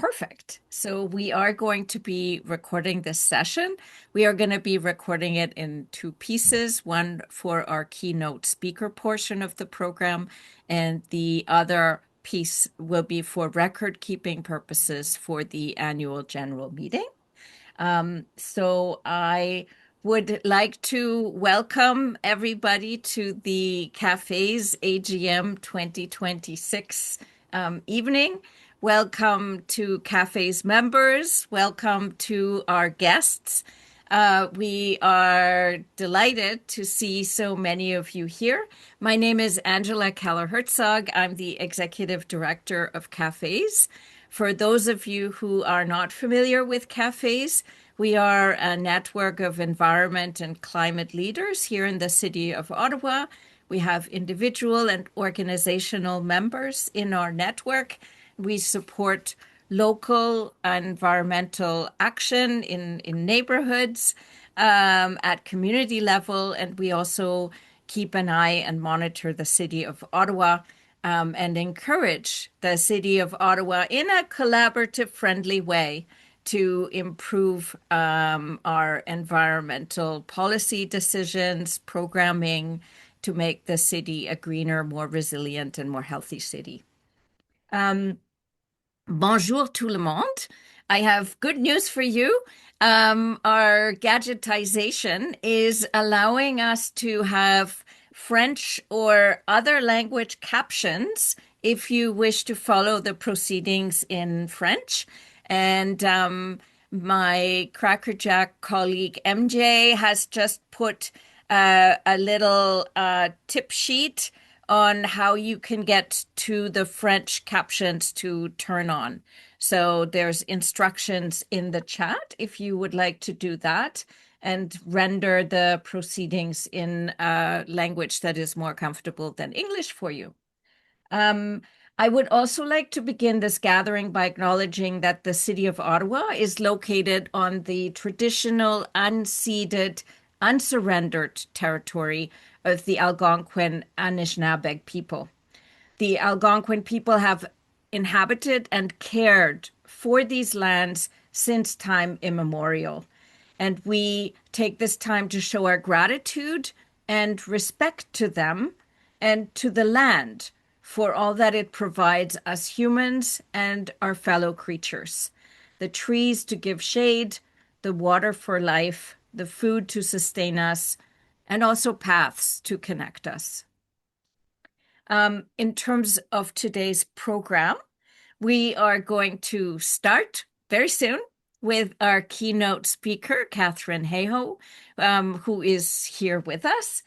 Perfect. So we are going to be recording this session. We are going to be recording it in two pieces, one for our keynote speaker portion of the program, and the other piece will be for record keeping purposes for the annual general meeting. So I would like to welcome everybody to the CAFES AGM 2026 evening. Welcome to CAFES members. Welcome to our guests. We are delighted to see so many of you here. My name is Angela Keller-Herzog. I'm the Executive Director of CAFES. For those of you who are not familiar with CAFES, we are a network of environment and climate leaders here in the city of Ottawa. We have individual and organizational members in our network. We support local environmental action in neighborhoods at community level, and we also keep an eye and monitor the city of Ottawa and encourage the city of Ottawa in a collaborative, friendly way to improve our environmental policy decisions, programming, to make the city a greener, more resilient, and more healthy city. Bonjour tout le monde. I have good news for you. Our gadgetization is allowing us to have French or other language captions if you wish to follow the proceedings in French. And my Crackerjack colleague MJ has just put a little tip sheet on how you can get to the French captions to turn on. So there's instructions in the chat if you would like to do that and render the proceedings in a language that is more comfortable than English for you. I would also like to begin this gathering by acknowledging that the city of Ottawa is located on the traditional unceded, unsurrendered territory of the Algonquin Anishinaabe people. The Algonquin people have inhabited and cared for these lands since time immemorial. And we take this time to show our gratitude and respect to them and to the land for all that it provides us humans and our fellow creatures. The trees to give shade, the water for life, the food to sustain us, and also paths to connect us. In terms of today's program, we are going to start very soon with our keynote speaker, Katharine Hayhoe, who is here with us.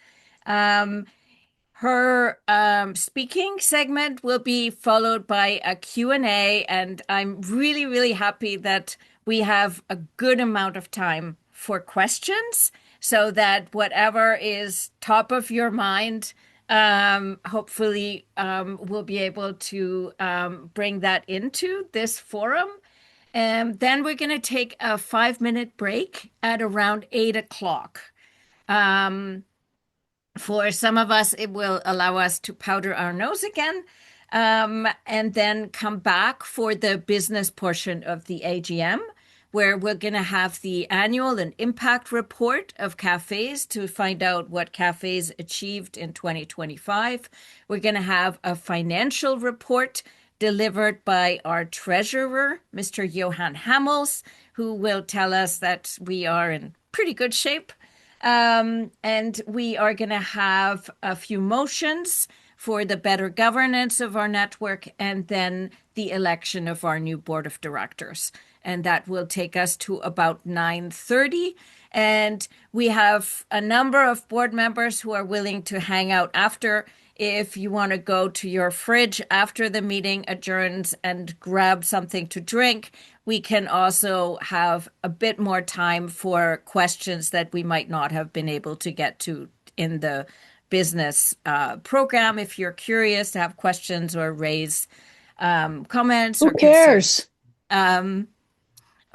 Her speaking segment will be followed by a Q&A, and I'm really, really happy that we have a good amount of time for questions so that whatever is top of your mind, hopefully we'll be able to bring that into this forum. And then we're going to take a 5-minute break at around 8 o'clock. For some of us, it will allow us to powder our nose again, and then come back for the business portion of the AGM, where we're going to have the annual and impact report of CAFES to find out what CAFES achieved in 2025. We're going to have a financial report delivered by our treasurer, Mr. Johan Hamels, who will tell us that we are in pretty good shape. And we are going to have a few motions for the better governance of our network and then the election of our new board of directors. And that will take us to about 9:30. And we have a number of board members who are willing to hang out after. If you want to go to your fridge after the meeting adjourns and grab something to drink, we can also have a bit more time for questions that we might not have been able to get to in the business program. If you're curious to have questions or raise comments or Who cares?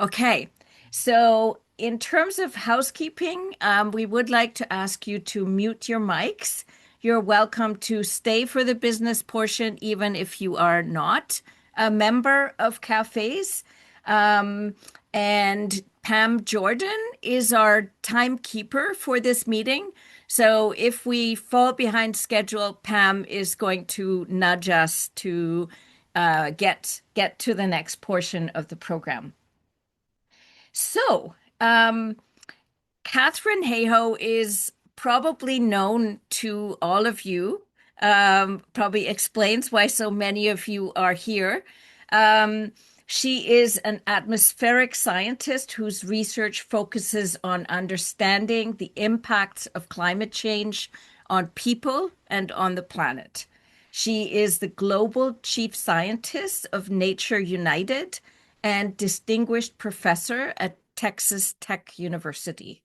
Okay, so in terms of housekeeping, we would like to ask you to mute your mics. You're welcome to stay for the business portion, even if you are not a member of CAFES. Um, and Pam Jordan is our timekeeper for this meeting. So if we fall behind schedule, Pam is going to nudge us to get to the next portion of the program. So, Katharine Hayhoe is probably known to all of you, probably explains why so many of you are here. Um, she is an atmospheric scientist whose research focuses on understanding the impacts of climate change on people and on the planet. She is the global chief scientist of Nature United and distinguished professor at Texas Tech University.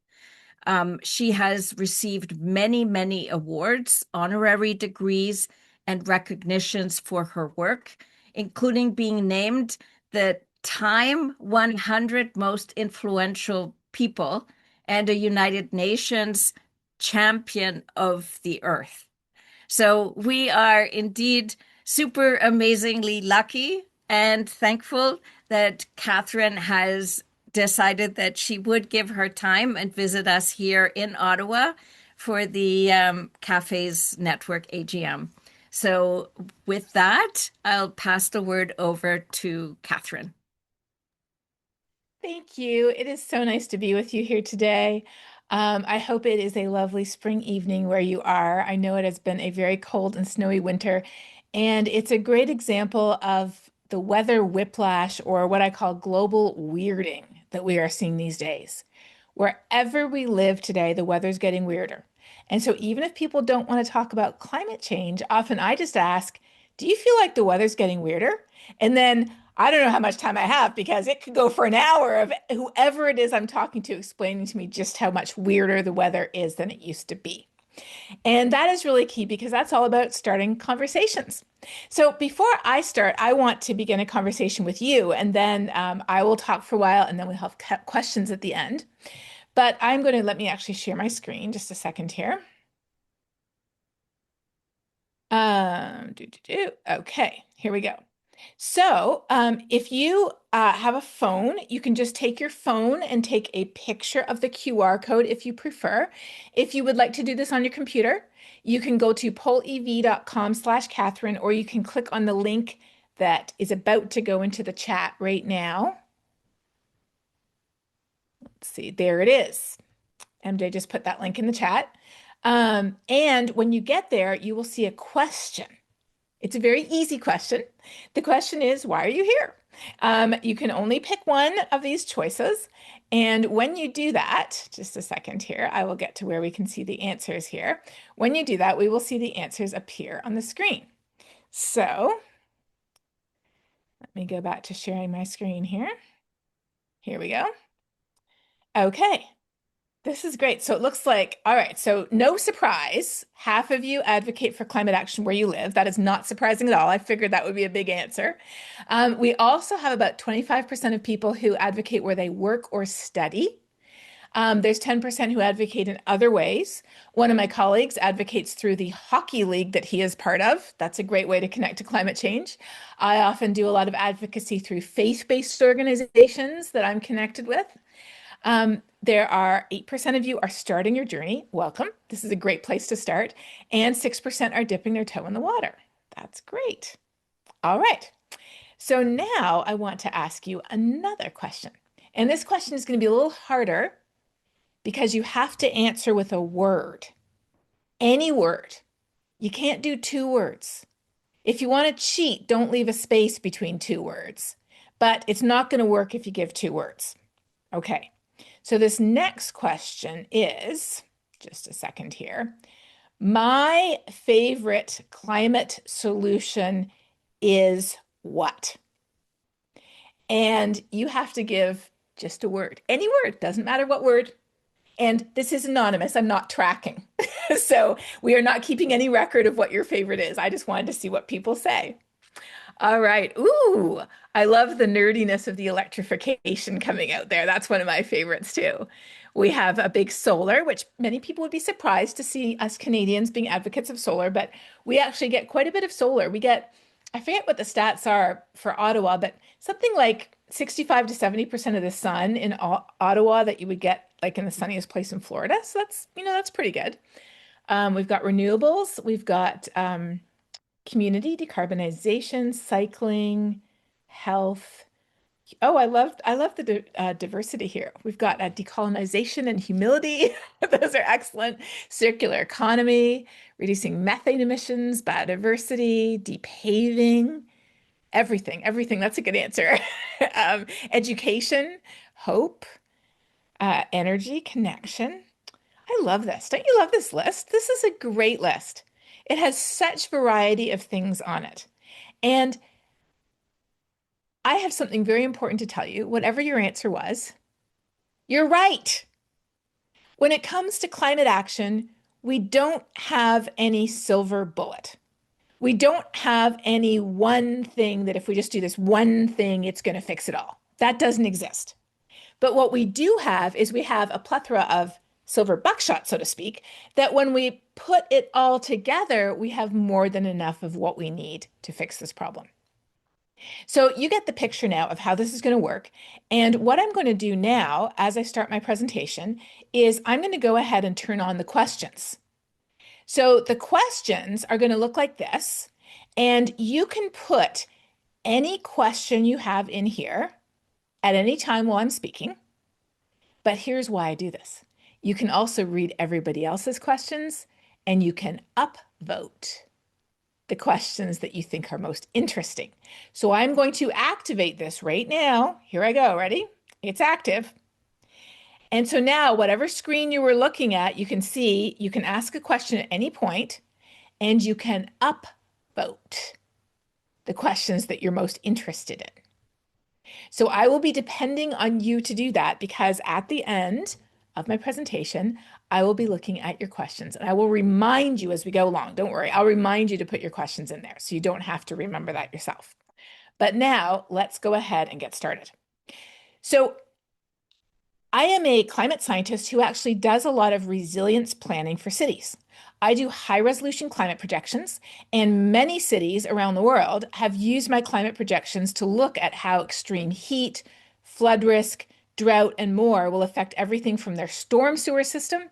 She has received many, many awards, honorary degrees, and recognitions for her work, including being named the Time 100 Most Influential People and a United Nations Champion of the Earth. So we are indeed super amazingly lucky and thankful that Katharine has decided that she would give her time and visit us here in Ottawa for the CAFES Network AGM. So with that, I'll pass the word over to Katharine. Thank you. It is so nice to be with you here today. I hope it is a lovely spring evening where you are. I know it has been a very cold and snowy winter, and it's a great example of the weather whiplash, or what I call global weirding, that we are seeing these days. Wherever we live today, the weather's getting weirder. And so even if people don't want to talk about climate change, often I just ask, do you feel like the weather's getting weirder? And then I don't know how much time I have, because it could go for an hour of whoever it is I'm talking to explaining to me just how much weirder the weather is than it used to be. And that is really key, because that's all about starting conversations. So before I start, I want to begin a conversation with you, and then I will talk for a while, and then we'll have questions at the end. But I'm going to let me actually share my screen just a second here. Okay, here we go. So, if you have a phone, you can just take your phone and take a picture of the QR code if you prefer. If you would like to do this on your computer, you can go to polev.com/Katharine, or you can click on the link that is about to go into the chat right now. Let's see, there it is. MJ just put that link in the chat. And when you get there, you will see a question. It's a very easy question. The question is, why are you here? You can only pick one of these choices. And when you do that, just a second here, I will get to where we can see the answers here. When you do that, we will see the answers appear on the screen. So let me go back to sharing my screen here. Here we go. Okay. This is great. So it looks like, all right, so no surprise, half of you advocate for climate action where you live. That is not surprising at all. I figured that would be a big answer. We also have about 25% of people who advocate where they work or study. There's 10% who advocate in other ways. One of my colleagues advocates through the hockey league that he is part of. That's a great way to connect to climate change. I often do a lot of advocacy through faith-based organizations that I'm connected with. There are 8% of you are starting your journey. Welcome. This is a great place to start. And 6% are dipping their toe in the water. That's great. All right. So now I want to ask you another question. And this question is going to be a little harder, because you have to answer with a word. Any word. You can't do two words. If you want to cheat, don't leave a space between two words. But it's not going to work if you give two words. Okay. So this next question is, just a second here, my favorite climate solution is what? And you have to give just a word. Any word, doesn't matter what word. And this is anonymous. I'm not tracking. So we are not keeping any record of what your favorite is. I just wanted to see what people say. All right. Ooh, I love the nerdiness of the electrification coming out there. That's one of my favorites too. We have a big solar, which many people would be surprised to see us Canadians being advocates of solar, but we actually get quite a bit of solar. We get I forget what the stats are for Ottawa, but something like 65 to 70% of the sun in Ottawa that you would get like in the sunniest place in Florida. So that's pretty good. We've got renewables, we've got community, decarbonization, cycling, health. Oh, I love the diversity here. We've got decolonization and humility. Those are excellent. Circular economy, reducing methane emissions, biodiversity, deep having, everything. That's a good answer. Education, hope, energy, connection. I love this. Don't you love this list? This is a great list. It has such variety of things on it. And I have something very important to tell you. Whatever your answer was, you're right. When it comes to climate action, we don't have any silver bullet. We don't have any one thing that if we just do this one thing, it's going to fix it all. That doesn't exist. But what we do have is we have a plethora of silver buckshot, so to speak, that when we put it all together, we have more than enough of what we need to fix this problem. So you get the picture now of how this is going to work. And what I'm going to do now, as I start my presentation, is I'm going to go ahead and turn on the questions. So the questions are going to look like this, and you can put any question you have in here at any time while I'm speaking. But here's why I do this. You can also read everybody else's questions, and you can upvote the questions that you think are most interesting. So I'm going to activate this right now. Here I go. Ready? It's active. And so now, whatever screen you were looking at, you can see you can ask a question at any point, and you can upvote the questions that you're most interested in. So I will be depending on you to do that because at the end of my presentation, I will be looking at your questions and I will remind you as we go along. Don't worry, I'll remind you to put your questions in there so you don't have to remember that yourself. But now let's go ahead and get started. So I am a climate scientist who actually does a lot of resilience planning for cities. I do high resolution climate projections, and many cities around the world have used my climate projections to look at how extreme heat, flood risk, drought, and more will affect everything from their storm sewer system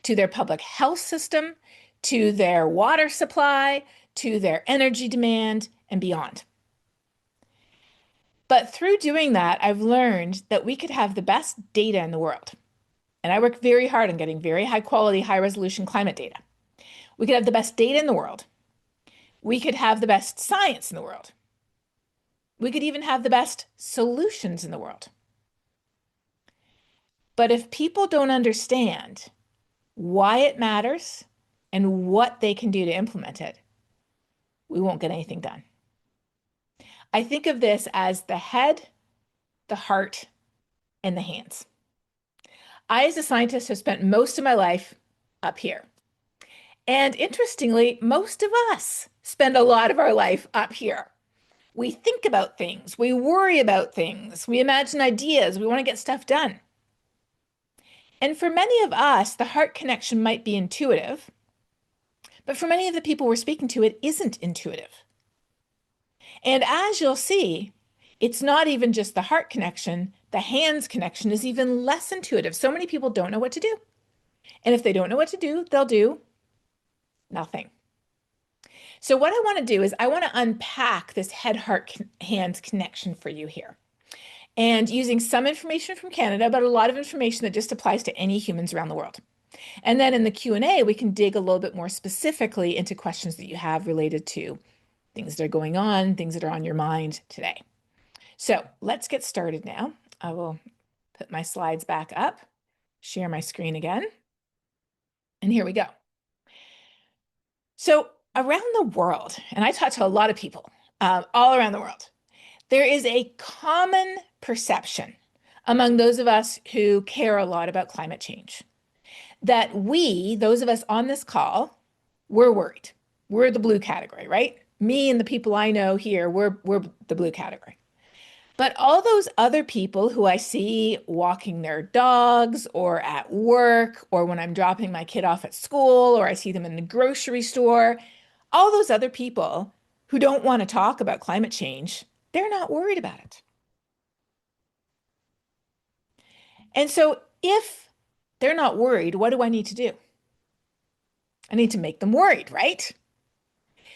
to their public health system, to their water supply, to their energy demand, and beyond. But through doing that, I've learned that we could have the best data in the world. And I work very hard on getting very high quality, high resolution climate data. We could have the best data in the world. We could have the best science in the world. We could even have the best solutions in the world. But if people don't understand why it matters and what they can do to implement it, we won't get anything done. I think of this as the head, the heart, and the hands. I, as a scientist, have spent most of my life up here. And interestingly, most of us spend a lot of our life up here. We think about things, we worry about things, we imagine ideas, we want to get stuff done. And for many of us, the heart connection might be intuitive, but for many of the people we're speaking to, it isn't intuitive. And as you'll see, it's not even just the heart connection, the hands connection is even less intuitive. So many people don't know what to do. And if they don't know what to do, they'll do nothing. So what I want to do is I want to unpack this head, heart, hands connection for you here. And using some information from Canada, but a lot of information that just applies to any humans around the world. And then in the Q&A, we can dig a little bit more specifically into questions that you have related to things that are going on, things that are on your mind today. So let's get started now. I will put my slides back up, share my screen again, and here we go. So around the world, and I talk to a lot of people all around the world, there is a common perception among those of us who care a lot about climate change that we, those of us on this call, we're worried. We're the blue category, right? Me and the people I know here, we're the blue category. But all those other people who I see walking their dogs or at work or when I'm dropping my kid off at school or I see them in the grocery store, all those other people who don't want to talk about climate change, they're not worried about it. And so if they're not worried, what do I need to do? I need to make them worried, right?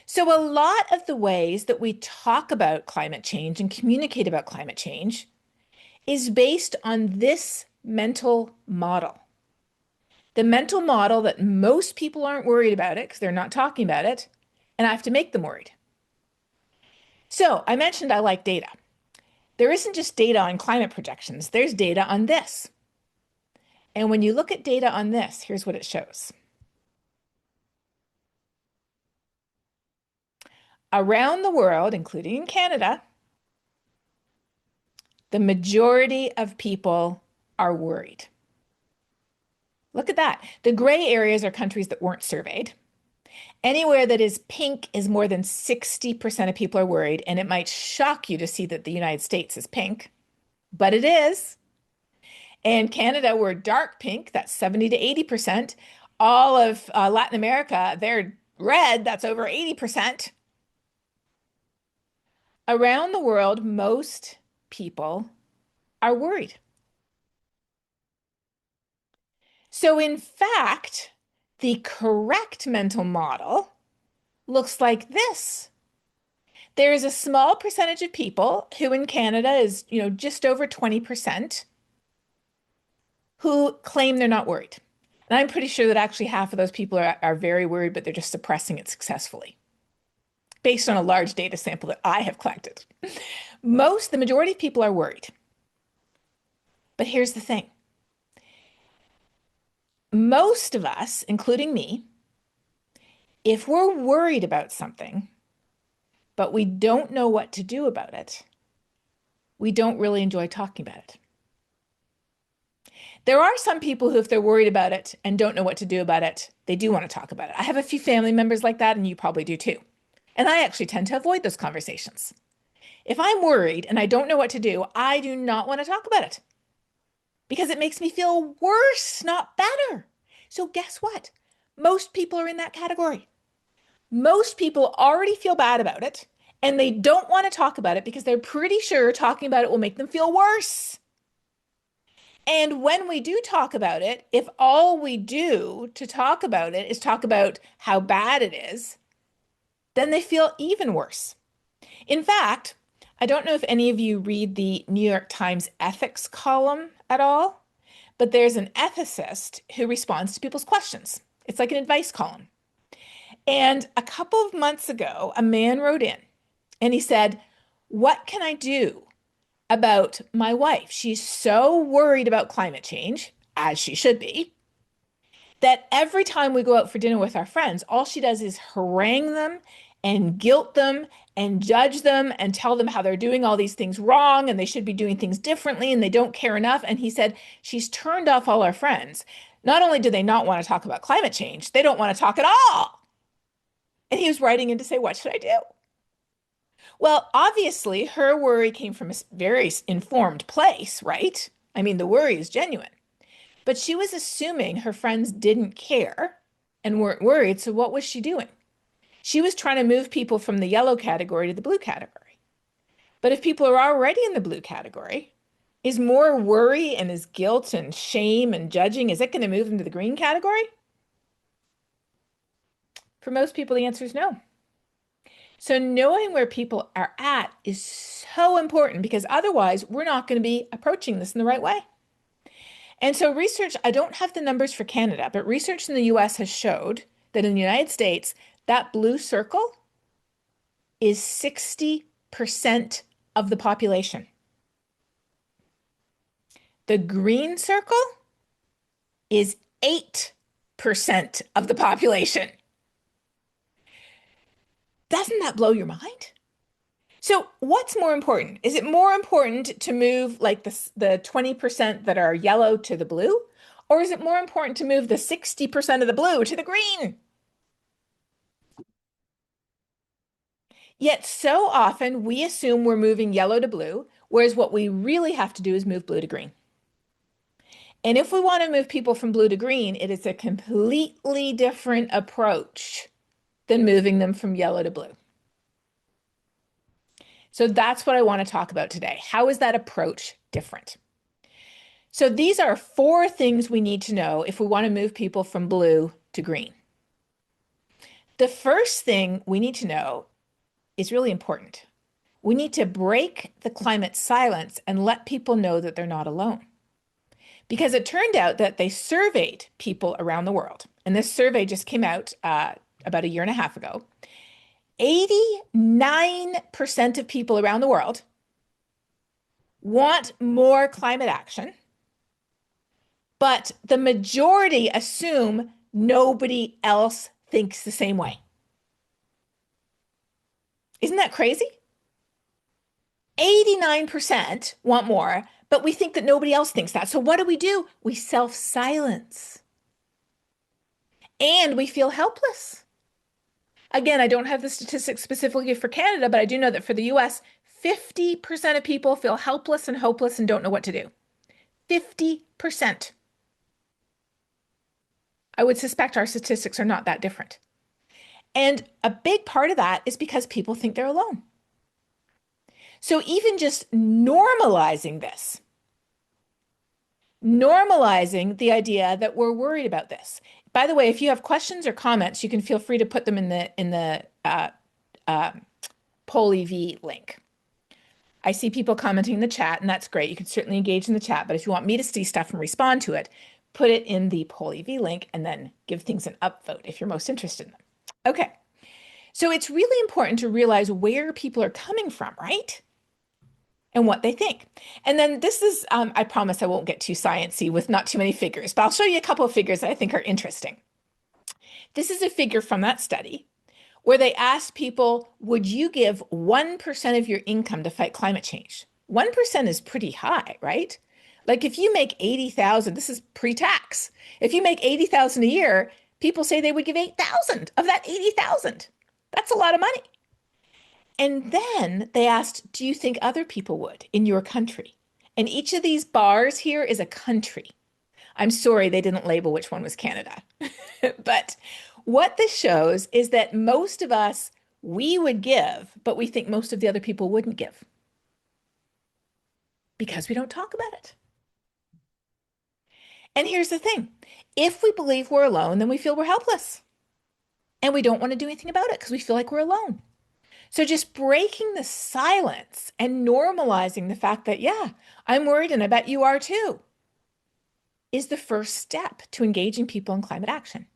So a lot of the ways that we talk about climate change and communicate about climate change is based on this mental model. The mental model that most people aren't worried about it because they're not talking about it, and I have to make them worried. So I mentioned I like data. There isn't just data on climate projections, there's data on this. And when you look at data on this, here's what it shows. Around the world, including in Canada, the majority of people are worried. Look at that. The gray areas are countries that weren't surveyed. Anywhere that is pink is more than 60% of people are worried, and it might shock you to see that the United States is pink, but it is. And Canada, we're dark pink, that's 70 to 80%. All of Latin America, they're red, that's over 80%. Around the world, most people are worried. So in fact, the correct mental model looks like this. There is a small percentage of people who in Canada is, just over 20% who claim they're not worried. And I'm pretty sure that actually half of those people are very worried, but they're just suppressing it successfully based on a large data sample that I have collected. The majority of people are worried. But here's the thing. Most of us, including me, if we're worried about something, but we don't know what to do about it, we don't really enjoy talking about it. There are some people who, if they're worried about it and don't know what to do about it, they do want to talk about it. I have a few family members like that, and you probably do too. And I actually tend to avoid those conversations. If I'm worried and I don't know what to do, I do not want to talk about it because it makes me feel worse, not better. So guess what? Most people are in that category. Most people already feel bad about it and they don't want to talk about it because they're pretty sure talking about it will make them feel worse. And when we do talk about it, if all we do to talk about it is talk about how bad it is, then they feel even worse. In fact, I don't know if any of you read the New York Times ethics column at all, but there's an ethicist who responds to people's questions. It's like an advice column. And a couple of months ago, a man wrote in and he said, "What can I do about my wife? She's so worried about climate change, as she should be, that every time we go out for dinner with our friends, all she does is harangue them and guilt them and judge them and tell them how they're doing all these things wrong and they should be doing things differently and they don't care enough." And he said, she's turned off all our friends. Not only do they not want to talk about climate change, they don't want to talk at all. And he was writing in to say, what should I do? Well, obviously, her worry came from a very informed place, right? I mean, the worry is genuine. But she was assuming her friends didn't care and weren't worried. So what was she doing? She was trying to move people from the yellow category to the blue category. But if people are already in the blue category, is more worry and is guilt and shame and judging, is it going to move them to the green category? For most people, the answer is no. So knowing where people are at is so important because otherwise we're not going to be approaching this in the right way. And so research, I don't have the numbers for Canada, but research in the US has showed that in the United States, that blue circle is 60% of the population. The green circle is 8% of the population. Doesn't that blow your mind? So what's more important? Is it more important to move like the 20% that are yellow to the blue? Or is it more important to move the 60% of the blue to the green? Yet so often we assume we're moving yellow to blue, whereas what we really have to do is move blue to green. And if we want to move people from blue to green, it is a completely different approach than moving them from yellow to blue. So that's what I want to talk about today. How is that approach different? So these are 4 things we need to know if we want to move people from blue to green. The first thing we need to know is really important. We need to break the climate silence and let people know that they're not alone. Because it turned out that they surveyed people around the world, and this survey just came out about a year and a half ago. 89% of people around the world want more climate action, but the majority assume nobody else thinks the same way. Isn't that crazy? 89% want more, but we think that nobody else thinks that. So what do? We self-silence. And we feel helpless. Again, I don't have the statistics specifically for Canada, but I do know that for the US, 50% of people feel helpless and hopeless and don't know what to do. 50%. I would suspect our statistics are not that different. And a big part of that is because people think they're alone. So even just normalizing this, normalizing the idea that we're worried about this. By the way, if you have questions or comments, you can feel free to put them in the Poll EV link. I see people commenting in the chat, and that's great. You can certainly engage in the chat, but if you want me to see stuff and respond to it, put it in the Poll EV link and then give things an upvote if you're most interested in them. Okay, so it's really important to realize where people are coming from, right? And what they think. And then this is, I promise I won't get too sciencey with not too many figures, but I'll show you a couple of figures that I think are interesting. This is a figure from that study where they asked people, would you give 1% of your income to fight climate change? 1% is pretty high, right? Like if you make 80,000, this is pre-tax. If you make 80,000 a year, people say they would give 8,000 of that 80,000. That's a lot of money. And then they asked, do you think other people would in your country? And each of these bars here is a country. I'm sorry they didn't label which one was Canada. But what this shows is that most of us, we would give, but we think most of the other people wouldn't give because we don't talk about it. And here's the thing. If we believe we're alone, then we feel we're helpless. And we don't want to do anything about it because we feel like we're alone. So just breaking the silence and normalizing the fact that, yeah, I'm worried and I bet you are too, is the first step to engaging people in climate action.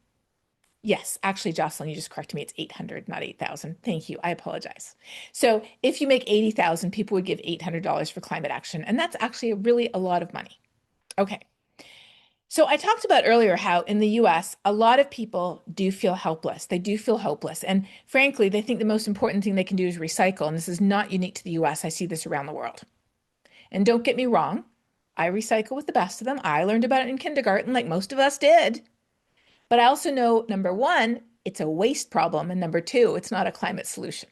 Yes, actually, Jocelyn, you just corrected me. It's 800, not 8,000. Thank you. I apologize. So if you make 80,000, people would give $800 for climate action. And that's actually really a lot of money. Okay. So I talked about earlier how in the US, a lot of people do feel helpless. They do feel hopeless. And frankly, they think the most important thing they can do is recycle. And this is not unique to the US. I see this around the world. And don't get me wrong, I recycle with the best of them. I learned about it in kindergarten like most of us did. But I also know, number one, it's a waste problem. And number two, it's not a climate solution.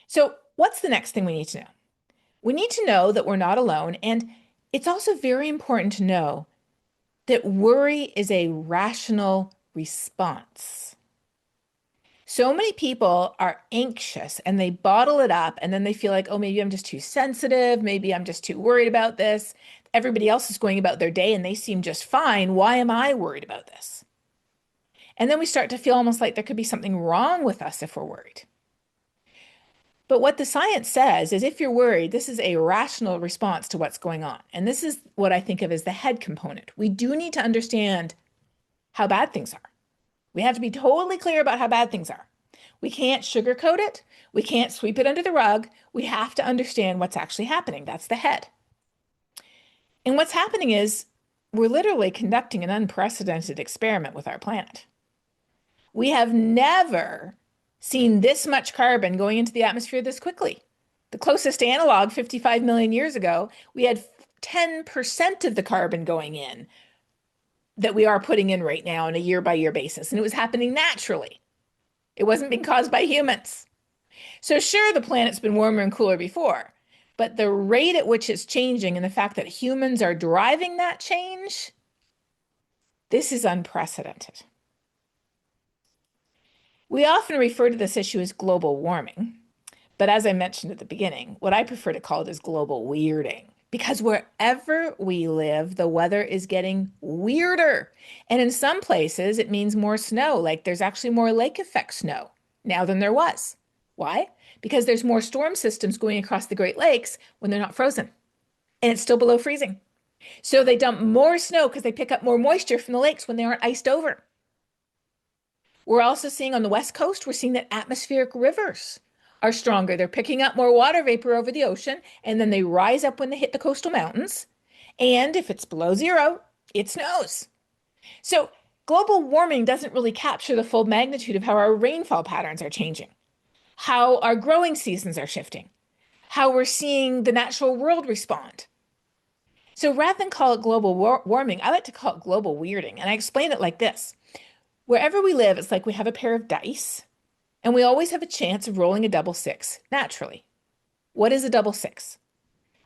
So what's the next thing we need to know? We need to know that we're not alone. And it's also very important to know that worry is a rational response. So many people are anxious and they bottle it up and then they feel like, oh, maybe I'm just too sensitive. Maybe I'm just too worried about this. Everybody else is going about their day and they seem just fine. Why am I worried about this? And then we start to feel almost like there could be something wrong with us if we're worried. But what the science says is if you're worried, this is a rational response to what's going on. And this is what I think of as the head component. We do need to understand how bad things are. We have to be totally clear about how bad things are. We can't sugarcoat it. We can't sweep it under the rug. We have to understand what's actually happening. That's the head. And what's happening is we're literally conducting an unprecedented experiment with our planet. We have never seen this much carbon going into the atmosphere this quickly. The closest analog 55 million years ago, we had 10% of the carbon going in that we are putting in right now on a year-by-year basis. And it was happening naturally. It wasn't being caused by humans. So sure, the planet's been warmer and cooler before, but the rate at which it's changing and the fact that humans are driving that change, this is unprecedented. We often refer to this issue as global warming, But as I mentioned at the beginning, what I prefer to call it is global weirding. Because wherever we live, the weather is getting weirder. And in some places, it means more snow. Like there's actually more lake effect snow now than there was. Why? Because there's more storm systems going across the Great Lakes when they're not frozen and it's still below freezing. So they dump more snow because they pick up more moisture from the lakes when they aren't iced over. We're also seeing on the West Coast, we're seeing that atmospheric rivers are stronger. They're picking up more water vapor over the ocean, and then they rise up when they hit the coastal mountains. And if it's below zero, it snows. So global warming doesn't really capture the full magnitude of how our rainfall patterns are changing, how our growing seasons are shifting, how we're seeing the natural world respond. So rather than call it global warming, I like to call it global weirding. And I explain it like this. Wherever we live, it's like we have a pair of dice, and we always have a chance of rolling a double six naturally. What is a double six?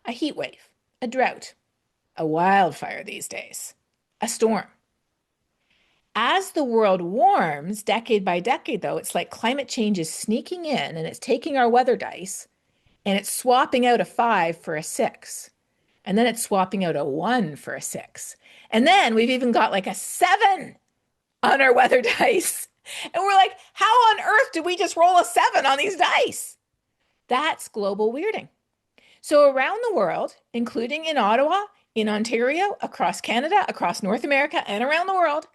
A heat wave, a drought, a wildfire these days, a storm. As the world warms, decade by decade, though, it's like climate change is sneaking in and it's taking our weather dice and it's swapping out a five for a six. And then it's swapping out a one for a six. And then we've even got like a seven on our weather dice. And we're like, how on earth did we just roll a seven on these dice? That's global weirding. So around the world, including in Ottawa, in Ontario, across Canada, across North America, and around the world,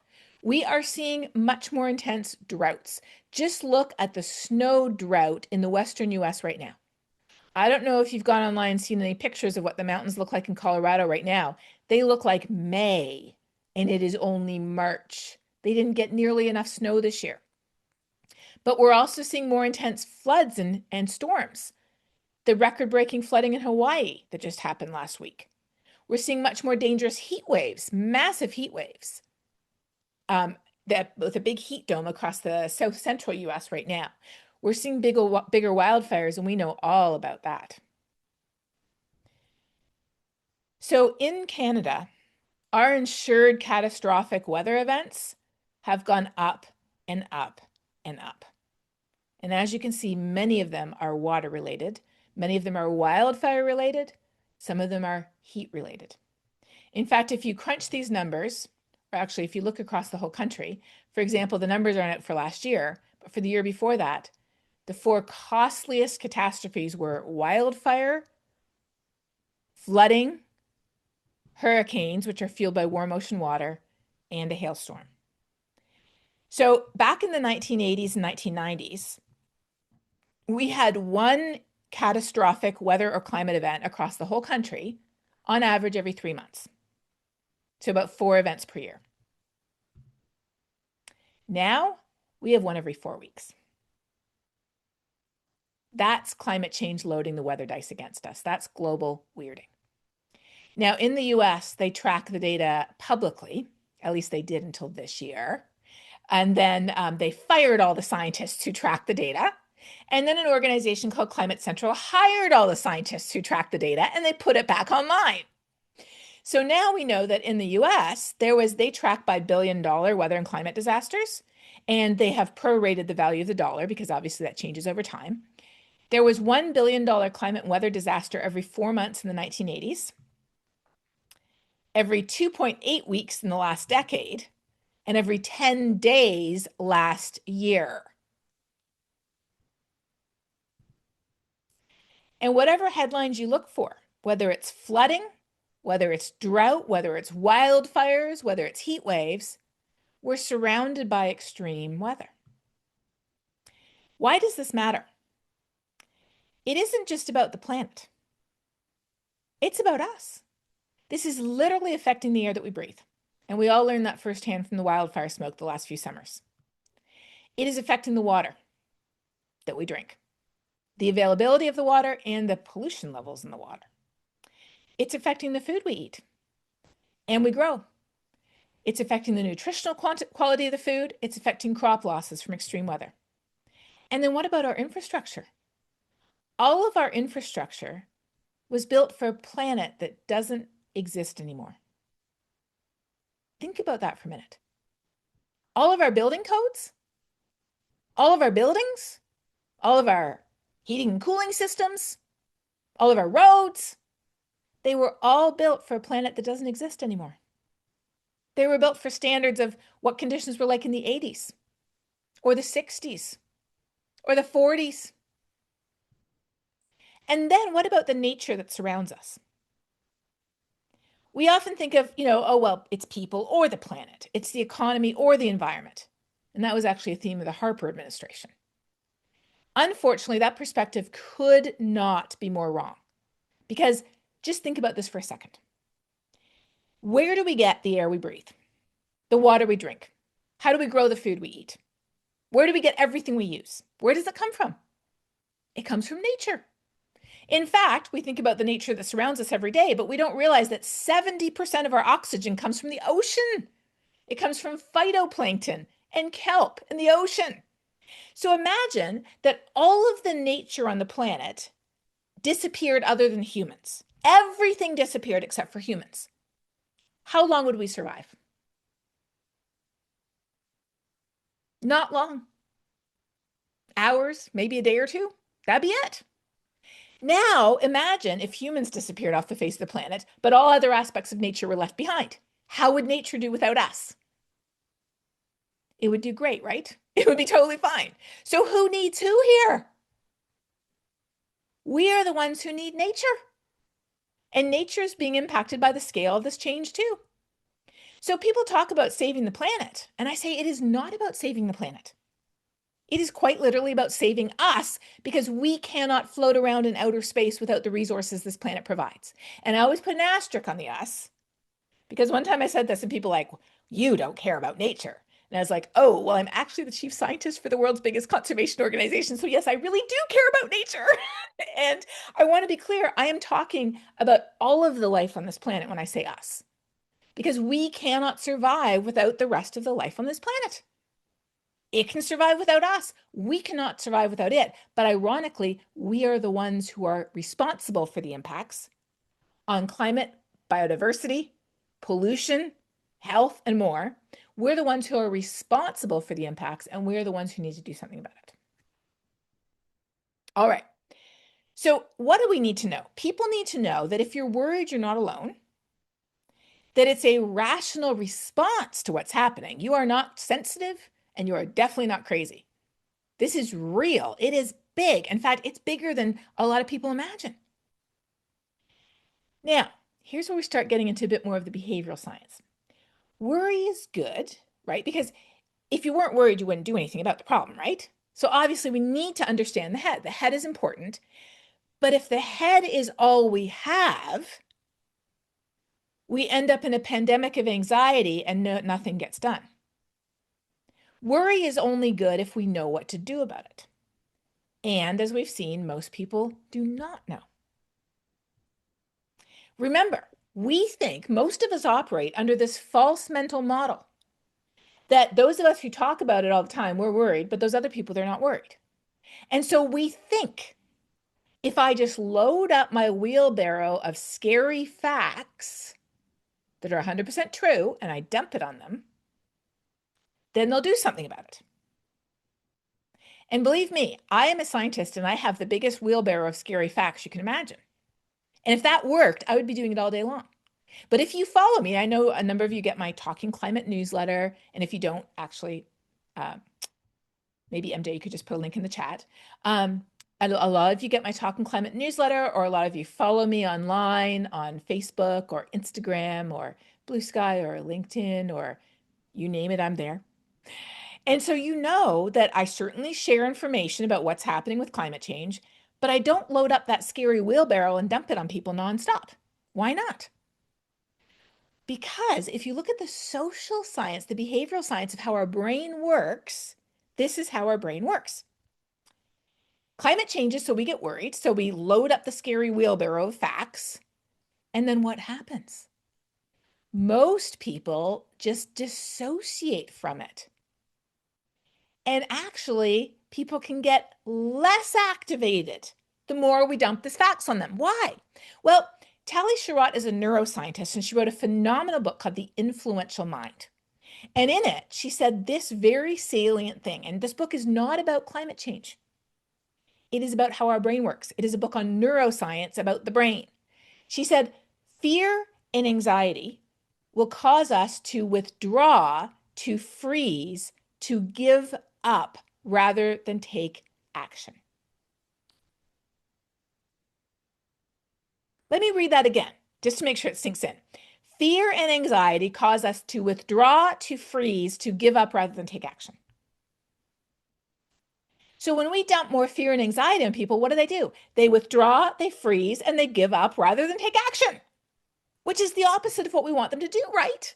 we are seeing much more intense droughts. Just look at the snow drought in the Western US right now. I don't know if you've gone online and seen any pictures of what the mountains look like in Colorado right now. They look like May, and it is only March. They didn't get nearly enough snow this year. But we're also seeing more intense floods and storms. The record-breaking flooding in Hawaii that just happened last week. We're seeing much more dangerous heat waves, massive heat waves. With a big heat dome across the south central US right now. We're seeing bigger wildfires, and we know all about that. So in Canada, our insured catastrophic weather events have gone up and up and up. And as you can see, many of them are water related. Many of them are wildfire related. Some of them are heat related. In fact, if you crunch these numbers, or actually if you look across the whole country, for example, the numbers aren't out for last year, but for the year before that, the four costliest catastrophes were wildfire, flooding, hurricanes, which are fueled by warm ocean water, and a hailstorm. So back in the 1980s and 1990s, we had one catastrophic weather or climate event across the whole country, on average every 3 months. So about 4 events per year. Now we have one every 4 weeks. That's climate change loading the weather dice against us. That's global weirding. Now, in the US, they track the data publicly, at least they did until this year. And then they fired all the scientists who track the data. And then an organization called Climate Central hired all the scientists who track the data, and they put it back online. So now we know that in the US, they track by $1 billion weather and climate disasters, and they have prorated the value of the dollar because obviously that changes over time. There was $1 billion climate and weather disaster every 4 months in the 1980s, every 2.8 weeks in the last decade, and every 10 days last year. And whatever headlines you look for, whether it's flooding, whether it's drought, whether it's wildfires, whether it's heat waves, we're surrounded by extreme weather. Why does this matter? It isn't just about the planet. It's about us. This is literally affecting the air that we breathe. And we all learned that firsthand from the wildfire smoke the last few summers. It is affecting the water that we drink, the availability of the water, and the pollution levels in the water. It's affecting the food we eat and we grow. It's affecting the nutritional quality of the food. It's affecting crop losses from extreme weather. And then what about our infrastructure? All of our infrastructure was built for a planet that doesn't exist anymore. Think about that for a minute. All of our building codes, all of our buildings, all of our heating and cooling systems, all of our roads, they were all built for a planet that doesn't exist anymore. They were built for standards of what conditions were like in the 80s or the 60s or the 40s. And then what about the nature that surrounds us? We often think of, oh, well, it's people or the planet. It's the economy or the environment. And that was actually a theme of the Harper administration. Unfortunately, that perspective could not be more wrong, because just think about this for a second. Where do we get the air we breathe? The water we drink? How do we grow the food we eat? Where do we get everything we use? Where does it come from? It comes from nature. In fact, we think about the nature that surrounds us every day, but we don't realize that 70% of our oxygen comes from the ocean. It comes from phytoplankton and kelp in the ocean. So imagine that all of the nature on the planet disappeared other than humans. Everything disappeared except for humans. How long would we survive? Not long. Hours, maybe a day or two. That'd be it. Now, imagine if humans disappeared off the face of the planet, but all other aspects of nature were left behind. How would nature do without us? It would do great, right? It would be totally fine. So who needs who here? We are the ones who need nature. And nature is being impacted by the scale of this change too. So people talk about saving the planet, and I say it is not about saving the planet. It is quite literally about saving us, because we cannot float around in outer space without the resources this planet provides. And I always put an asterisk on the us, because one time I said this and people were like, you don't care about nature. And I was like, oh, well, I'm actually the chief scientist for the world's biggest conservation organization. So yes, I really do care about nature. And I want to be clear, I am talking about all of the life on this planet when I say us, because we cannot survive without the rest of the life on this planet. It can survive without us. We cannot survive without it. But ironically, we are the ones who are responsible for the impacts on climate, biodiversity, pollution, health, and more. We're the ones who are responsible for the impacts, and we're the ones who need to do something about it. All right. So what do we need to know? People need to know that if you're worried, you're not alone, that it's a rational response to what's happening. You are not sensitive, and you are definitely not crazy. This is real. It is big. In fact, it's bigger than a lot of people imagine. Now, here's where we start getting into a bit more of the behavioral science. Worry is good, right? Because if you weren't worried, you wouldn't do anything about the problem, right? So obviously we need to understand the head. The head is important. But if the head is all we have, we end up in a pandemic of anxiety and nothing gets done. Worry is only good if we know what to do about it. And as we've seen, most people do not know. Remember, we think most of us operate under this false mental model that those of us who talk about it all the time, we're worried, but those other people, they're not worried. And so we think if I just load up my wheelbarrow of scary facts that are 100% true and I dump it on them, then they'll do something about it. And believe me, I am a scientist and I have the biggest wheelbarrow of scary facts you can imagine. And if that worked, I would be doing it all day long. But if you follow me, I know a number of you get my Talking Climate newsletter. And if you don't, actually, maybe MJ, you could just put a link in the chat. A lot of you get my Talking Climate newsletter, or a lot of you follow me online on Facebook or Instagram or Blue Sky or LinkedIn, or you name it, I'm there. And so you know that I certainly share information about what's happening with climate change, but I don't load up that scary wheelbarrow and dump it on people nonstop. Why not? Because if you look at the social science, the behavioral science of how our brain works, this is how our brain works. Climate changes, so we get worried, so we load up the scary wheelbarrow of facts, and then what happens? Most people just dissociate from it. And actually, people can get less activated the more we dump these facts on them. Why? Well, Tali Sharot is a neuroscientist, and she wrote a phenomenal book called The Influential Mind. And in it, she said this very salient thing, and this book is not about climate change. It is about how our brain works. It is a book on neuroscience about the brain. She said, fear and anxiety will cause us to withdraw, to freeze, to give up rather than take action. Let me read that again, just to make sure it sinks in. Fear and anxiety cause us to withdraw, to freeze, to give up rather than take action. So when we dump more fear and anxiety on people, what do? They withdraw, they freeze, and they give up rather than take action, which is the opposite of what we want them to do, right?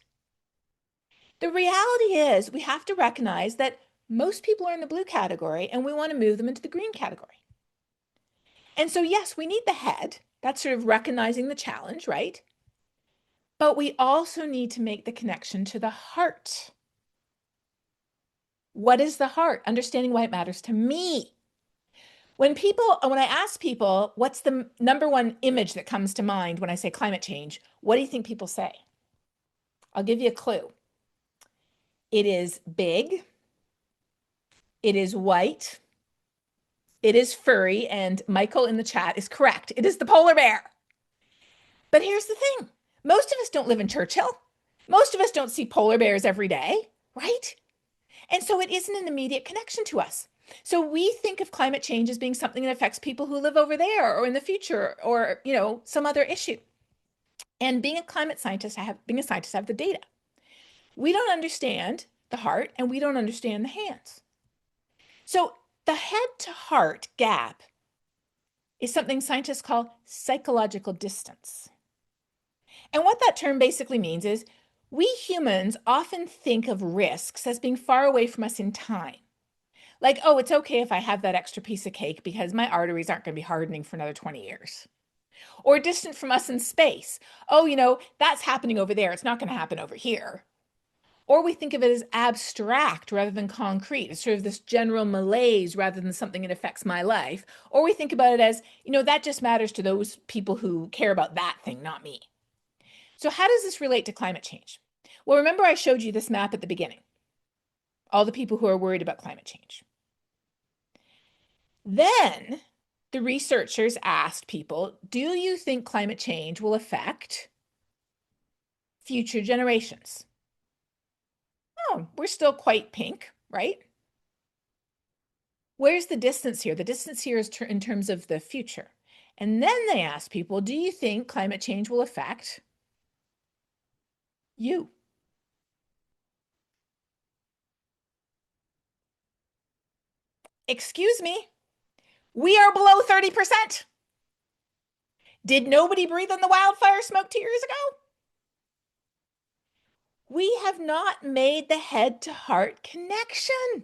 The reality is we have to recognize that most people are in the blue category and we want to move them into the green category. And so, yes, we need the head. That's sort of recognizing the challenge, right? But we also need to make the connection to the heart. What is the heart? Understanding why it matters to me. When I ask people, what's the number one image that comes to mind when I say climate change? What do you think people say? I'll give you a clue. It is big. It is white. It is furry. And Michael in the chat is correct. It is the polar bear. But here's the thing. Most of us don't live in Churchill. Most of us don't see polar bears every day, right? And so it isn't an immediate connection to us. So we think of climate change as being something that affects people who live over there or in the future or, some other issue. And being a climate scientist, I have the data. We don't understand the heart and we don't understand the hands. So the head to heart gap is something scientists call psychological distance. And what that term basically means is we humans often think of risks as being far away from us in time. Like, oh, it's okay if I have that extra piece of cake because my arteries aren't going to be hardening for another 20 years. Or distant from us in space. Oh, that's happening over there. It's not going to happen over here. Or we think of it as abstract rather than concrete. It's sort of this general malaise rather than something that affects my life. Or we think about it as, that just matters to those people who care about that thing, not me. So how does this relate to climate change? Well, remember I showed you this map at the beginning. All the people who are worried about climate change. Then the researchers asked people, do you think climate change will affect future generations? Oh, we're still quite pink, right? Where's the distance here? The distance here is in terms of the future. And then they asked people, do you think climate change will affect you? Excuse me, we are below 30%. Did nobody breathe in the wildfire smoke 2 years ago? We have not made the head to heart connection.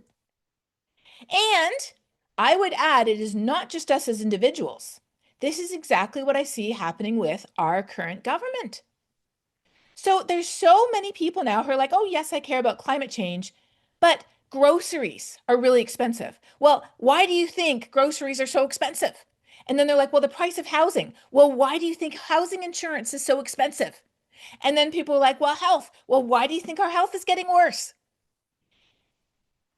And I would add, it is not just us as individuals. This is exactly what I see happening with our current government. So there's so many people now who are like, oh, yes, I care about climate change, but groceries are really expensive. Well, why do you think groceries are so expensive? And then they're like, well, the price of housing. Well, why do you think housing insurance is so expensive? And then people are like, well, health. Well, why do you think our health is getting worse?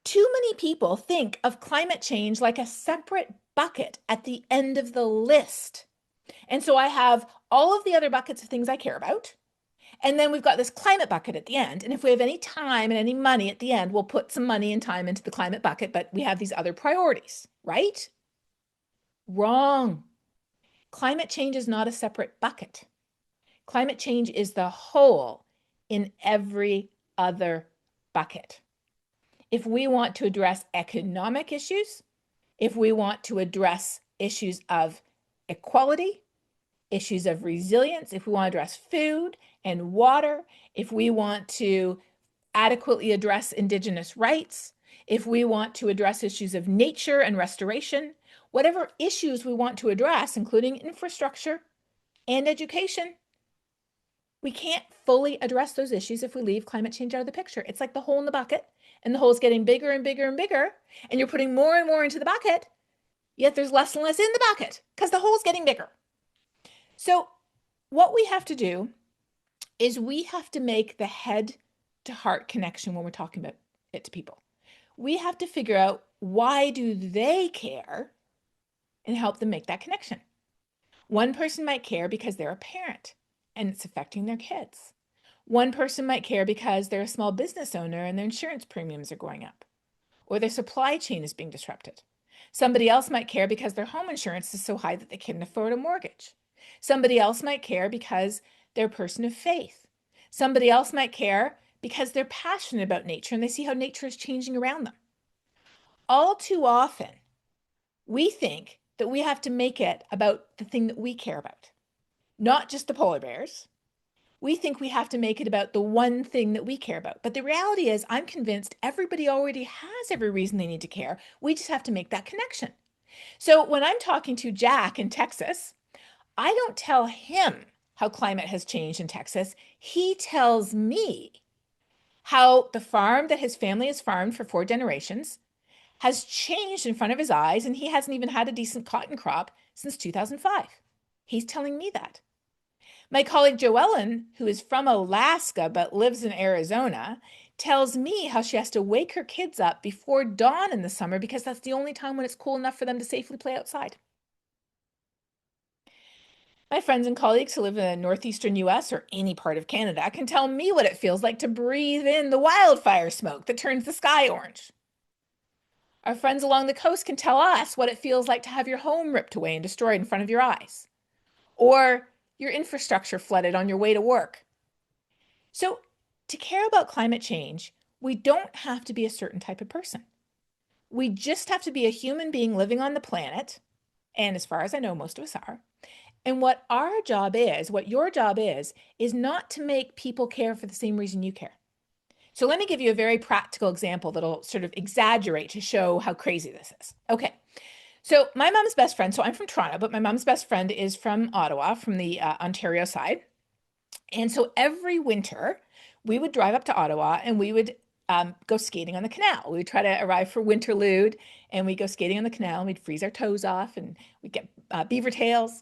Too many people think of climate change like a separate bucket at the end of the list. And so I have all of the other buckets of things I care about. And then we've got this climate bucket at the end. And if we have any time and any money at the end, we'll put some money and time into the climate bucket, but we have these other priorities, right? Wrong. Climate change is not a separate bucket. Climate change is the whole in every other bucket. If we want to address economic issues, if we want to address issues of equality, issues of resilience, if we want to address food and water, if we want to adequately address Indigenous rights, if we want to address issues of nature and restoration, whatever issues we want to address, including infrastructure and education, we can't fully address those issues if we leave climate change out of the picture. It's like the hole in the bucket, and the hole is getting bigger and bigger and bigger, and you're putting more and more into the bucket, yet there's less and less in the bucket because the hole is getting bigger. So what we have to do is we have to make the head to heart connection when we're talking about it to people. We have to figure out, why do they care? and help them make that connection. One person might care because they're a parent and it's affecting their kids. One person might care because they're a small business owner and their insurance premiums are going up, or their supply chain is being disrupted. Somebody else might care because their home insurance is so high that they can't afford a mortgage. Somebody else might care because they're a person of faith. Somebody else might care because they're passionate about nature and they see how nature is changing around them. All too often, we think that we have to make it about the thing that we care about, not just the polar bears. We think we have to make it about the one thing that we care about. But the reality is, I'm convinced everybody already has every reason they need to care. We just have to make that connection. So when I'm talking to Jack in Texas, I don't tell him how climate has changed in Texas. He tells me how the farm that his family has farmed for 4 generations has changed in front of his eyes, and he hasn't even had a decent cotton crop since 2005. He's telling me that. My colleague Joellen, who is from Alaska but lives in Arizona, tells me how she has to wake her kids up before dawn in the summer because that's the only time when it's cool enough for them to safely play outside. My friends and colleagues who live in the northeastern US or any part of Canada can tell me what it feels like to breathe in the wildfire smoke that turns the sky orange. Our friends along the coast can tell us what it feels like to have your home ripped away and destroyed in front of your eyes, or your infrastructure flooded on your way to work. So, to care about climate change, we don't have to be a certain type of person. We just have to be a human being living on the planet, and as far as I know, most of us are. And what our job is, what your job is not to make people care for the same reason you care. So let me give you a very practical example that'll sort of exaggerate to show how crazy this is. Okay, so my mom's best friend, so I'm from Toronto, but my mom's best friend is from Ottawa, from the Ontario side. And so every winter, we would drive up to Ottawa and we would go skating on the canal. We would try to arrive for winterlude and we'd go skating on the canal and we'd freeze our toes off and we'd get beaver tails.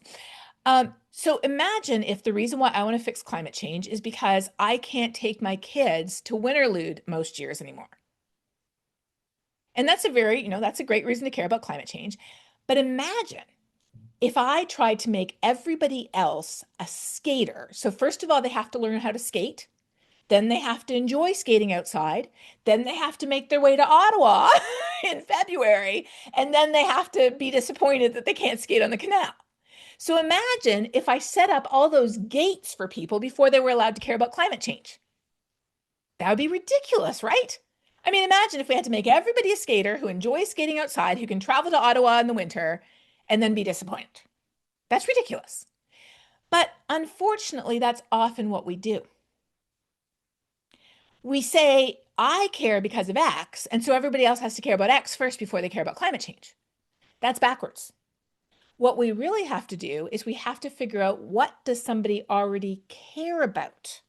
So imagine if the reason why I want to fix climate change is because I can't take my kids to winterlude most years anymore. And that's that's a great reason to care about climate change. But imagine if I tried to make everybody else a skater. So first of all, they have to learn how to skate. Then they have to enjoy skating outside. Then they have to make their way to Ottawa in February. And then they have to be disappointed that they can't skate on the canal. So imagine if I set up all those gates for people before they were allowed to care about climate change. That would be ridiculous, right? I mean, imagine if we had to make everybody a skater who enjoys skating outside, who can travel to Ottawa in the winter, and then be disappointed. That's ridiculous. But unfortunately, that's often what we do. We say, I care because of X, and so everybody else has to care about X first before they care about climate change. That's backwards. What we really have to do is we have to figure out what does somebody already care about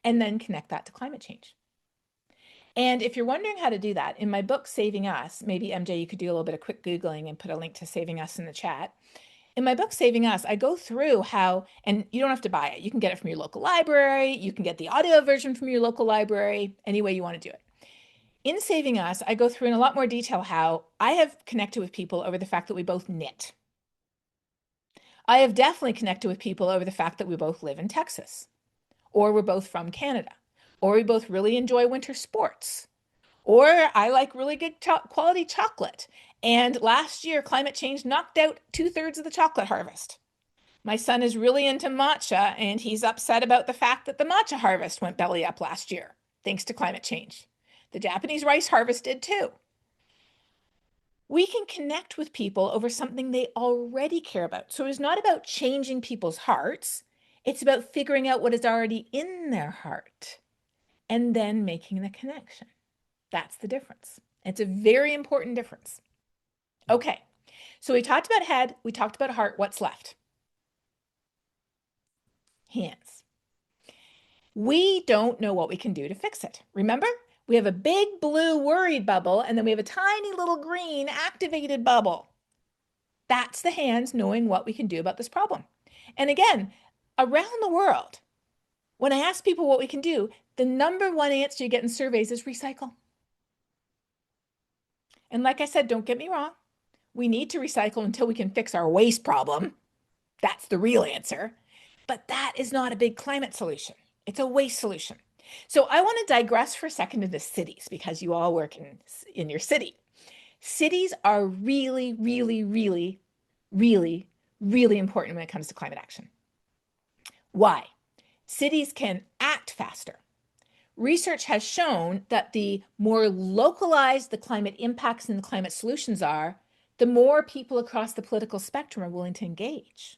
and then connect that to climate change. And if you're wondering how to do that, in my book, Saving Us, maybe MJ, you could do a little bit of quick Googling and put a link to Saving Us in the chat. In my book, Saving Us, I go through how, and you don't have to buy it. You can get it from your local library. You can get the audio version from your local library, any way you want to do it. In Saving Us, I go through in a lot more detail how I have connected with people over the fact that we both knit. I have definitely connected with people over the fact that we both live in Texas, or we're both from Canada, or we both really enjoy winter sports, or I like really good quality chocolate. And last year, climate change knocked out 2/3 of the chocolate harvest. My son is really into matcha, and he's upset about the fact that the matcha harvest went belly up last year, thanks to climate change. The Japanese rice harvest did too. We can connect with people over something they already care about. So it's not about changing people's hearts. It's about figuring out what is already in their heart and then making the connection. That's the difference. It's a very important difference. Okay, so we talked about head, we talked about heart. What's left? Hands. We don't know what we can do to fix it. Remember? We have a big blue worried bubble, and then we have a tiny little green activated bubble. That's the hands knowing what we can do about this problem. And again, around the world, when I ask people what we can do, the number one answer you get in surveys is recycle. And like I said, don't get me wrong, We need to recycle until we can fix our waste problem. That's the real answer. But that is not a big climate solution. It's a waste solution. So I want to digress for a second into cities because you all work in your city. Cities are really, really, really, really, really important when it comes to climate action. Why? Cities can act faster. Research has shown that the more localized the climate impacts and the climate solutions are, the more people across the political spectrum are willing to engage.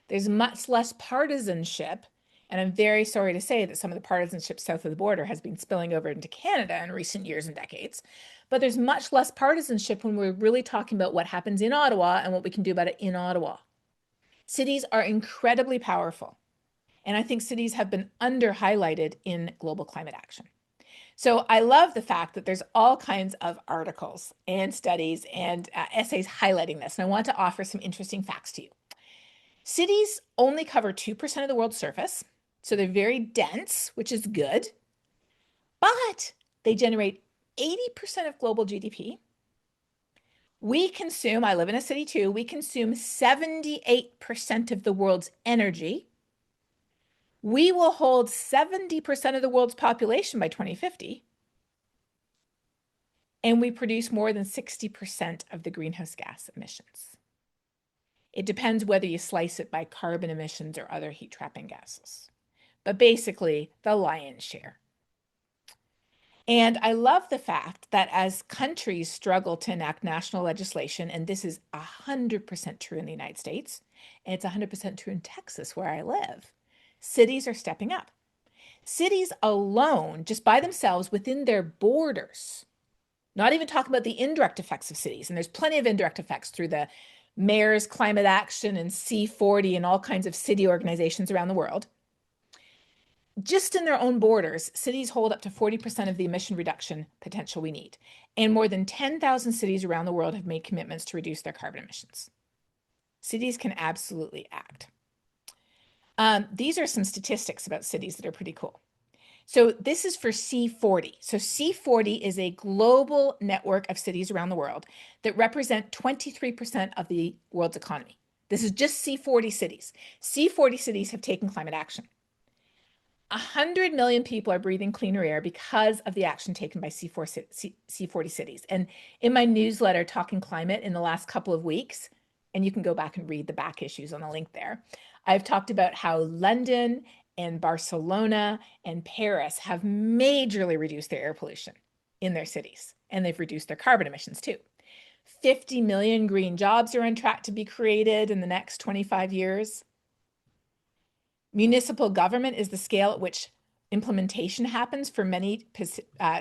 There's much less partisanship, and I'm very sorry to say that some of the partisanship south of the border has been spilling over into Canada in recent years and decades. But there's much less partisanship when we're really talking about what happens in Ottawa and what we can do about it in Ottawa. Cities are incredibly powerful. And I think cities have been under-highlighted in global climate action. So I love the fact that there's all kinds of articles and studies and essays highlighting this. And I want to offer some interesting facts to you. Cities only cover 2% of the world's surface. So they're very dense, which is good. But they generate 80% of global GDP. We consume, I live in a city too, we consume 78% of the world's energy. We will hold 70% of the world's population by 2050. And we produce more than 60% of the greenhouse gas emissions. It depends whether you slice it by carbon emissions or other heat trapping gases. But basically, the lion's share. And I love the fact that as countries struggle to enact national legislation, and this is 100% true in the United States, and it's 100% true in Texas, where I live, cities are stepping up. Cities alone, just by themselves within their borders, not even talking about the indirect effects of cities, and there's plenty of indirect effects through the Mayor's Climate Action and C40 and all kinds of city organizations around the world. Just in their own borders, cities hold up to 40% of the emission reduction potential we need. And more than 10,000 cities around the world have made commitments to reduce their carbon emissions. Cities can absolutely act. These are some statistics about cities that are pretty cool. So this is for C40. So C40 is a global network of cities around the world that represent 23% of the world's economy. This is just C40 cities. C40 cities have taken climate action. 100 million people are breathing cleaner air because of the action taken by C40 cities. And in my newsletter, Talking Climate, in the last couple of weeks, and you can go back and read the back issues on the link there, I've talked about how London and Barcelona and Paris have majorly reduced their air pollution in their cities, and they've reduced their carbon emissions too. 50 million green jobs are on track to be created in the next 25 years. Municipal government is the scale at which implementation happens for many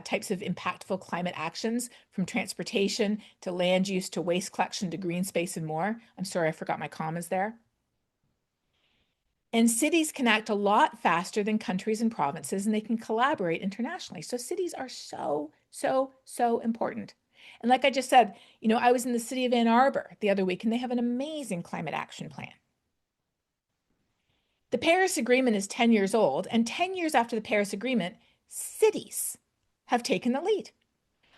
types of impactful climate actions, from transportation to land use to waste collection to green space and more. I'm sorry, I forgot my commas there. And cities can act a lot faster than countries and provinces, and they can collaborate internationally. So cities are so, so, so important. And like I just said, I was in the city of Ann Arbor the other week, and they have an amazing climate action plan. The Paris Agreement is 10 years old, and 10 years after the Paris Agreement, cities have taken the lead.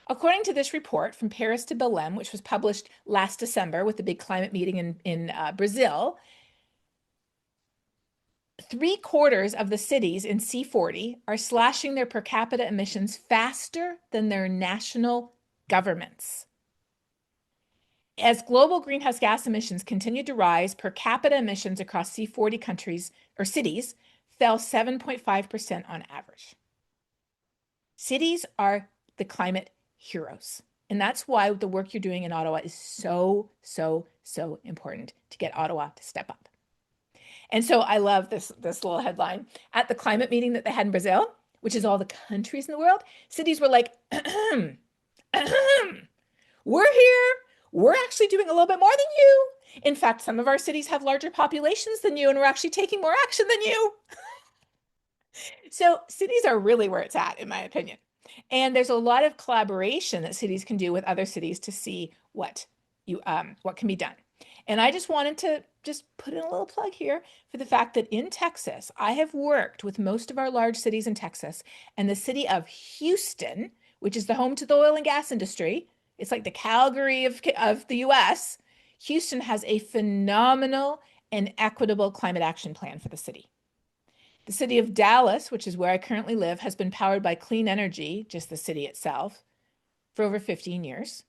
According to this report, From Paris to Belém, which was published last December with the big climate meeting in Brazil, 3/4 of the cities in C40 are slashing their per capita emissions faster than their national governments. As global greenhouse gas emissions continued to rise, per capita emissions across C40 countries or cities fell 7.5% on average. Cities are the climate heroes. And that's why the work you're doing in Ottawa is so, so, so important to get Ottawa to step up. And so I love this little headline. At the climate meeting that they had in Brazil, which is all the countries in the world, cities were like, we're here. We're actually doing a little bit more than you. In fact, some of our cities have larger populations than you, and we're actually taking more action than you. So cities are really where it's at, in my opinion. And there's a lot of collaboration that cities can do with other cities to see what can be done. And I just wanted to just put in a little plug here for the fact that in Texas, I have worked with most of our large cities in Texas, and the city of Houston, which is the home to the oil and gas industry, It's like the Calgary of the US. Houston has a phenomenal and equitable climate action plan for the city. The city of Dallas, which is where I currently live, has been powered by clean energy, just the city itself, for over 15 years.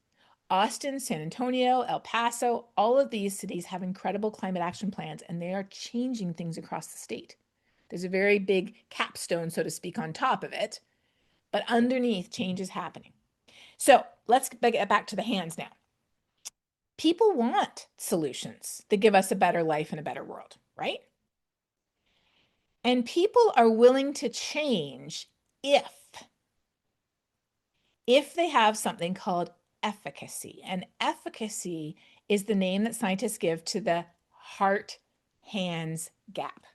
Austin, San Antonio, El Paso, all of these cities have incredible climate action plans, and they are changing things across the state. There's a very big capstone, so to speak, on top of it, but underneath, change is happening. So let's get back to the hands now. People want solutions that give us a better life and a better world, right? And people are willing to change if they have something called efficacy. And efficacy is the name that scientists give to the heart-hands gap.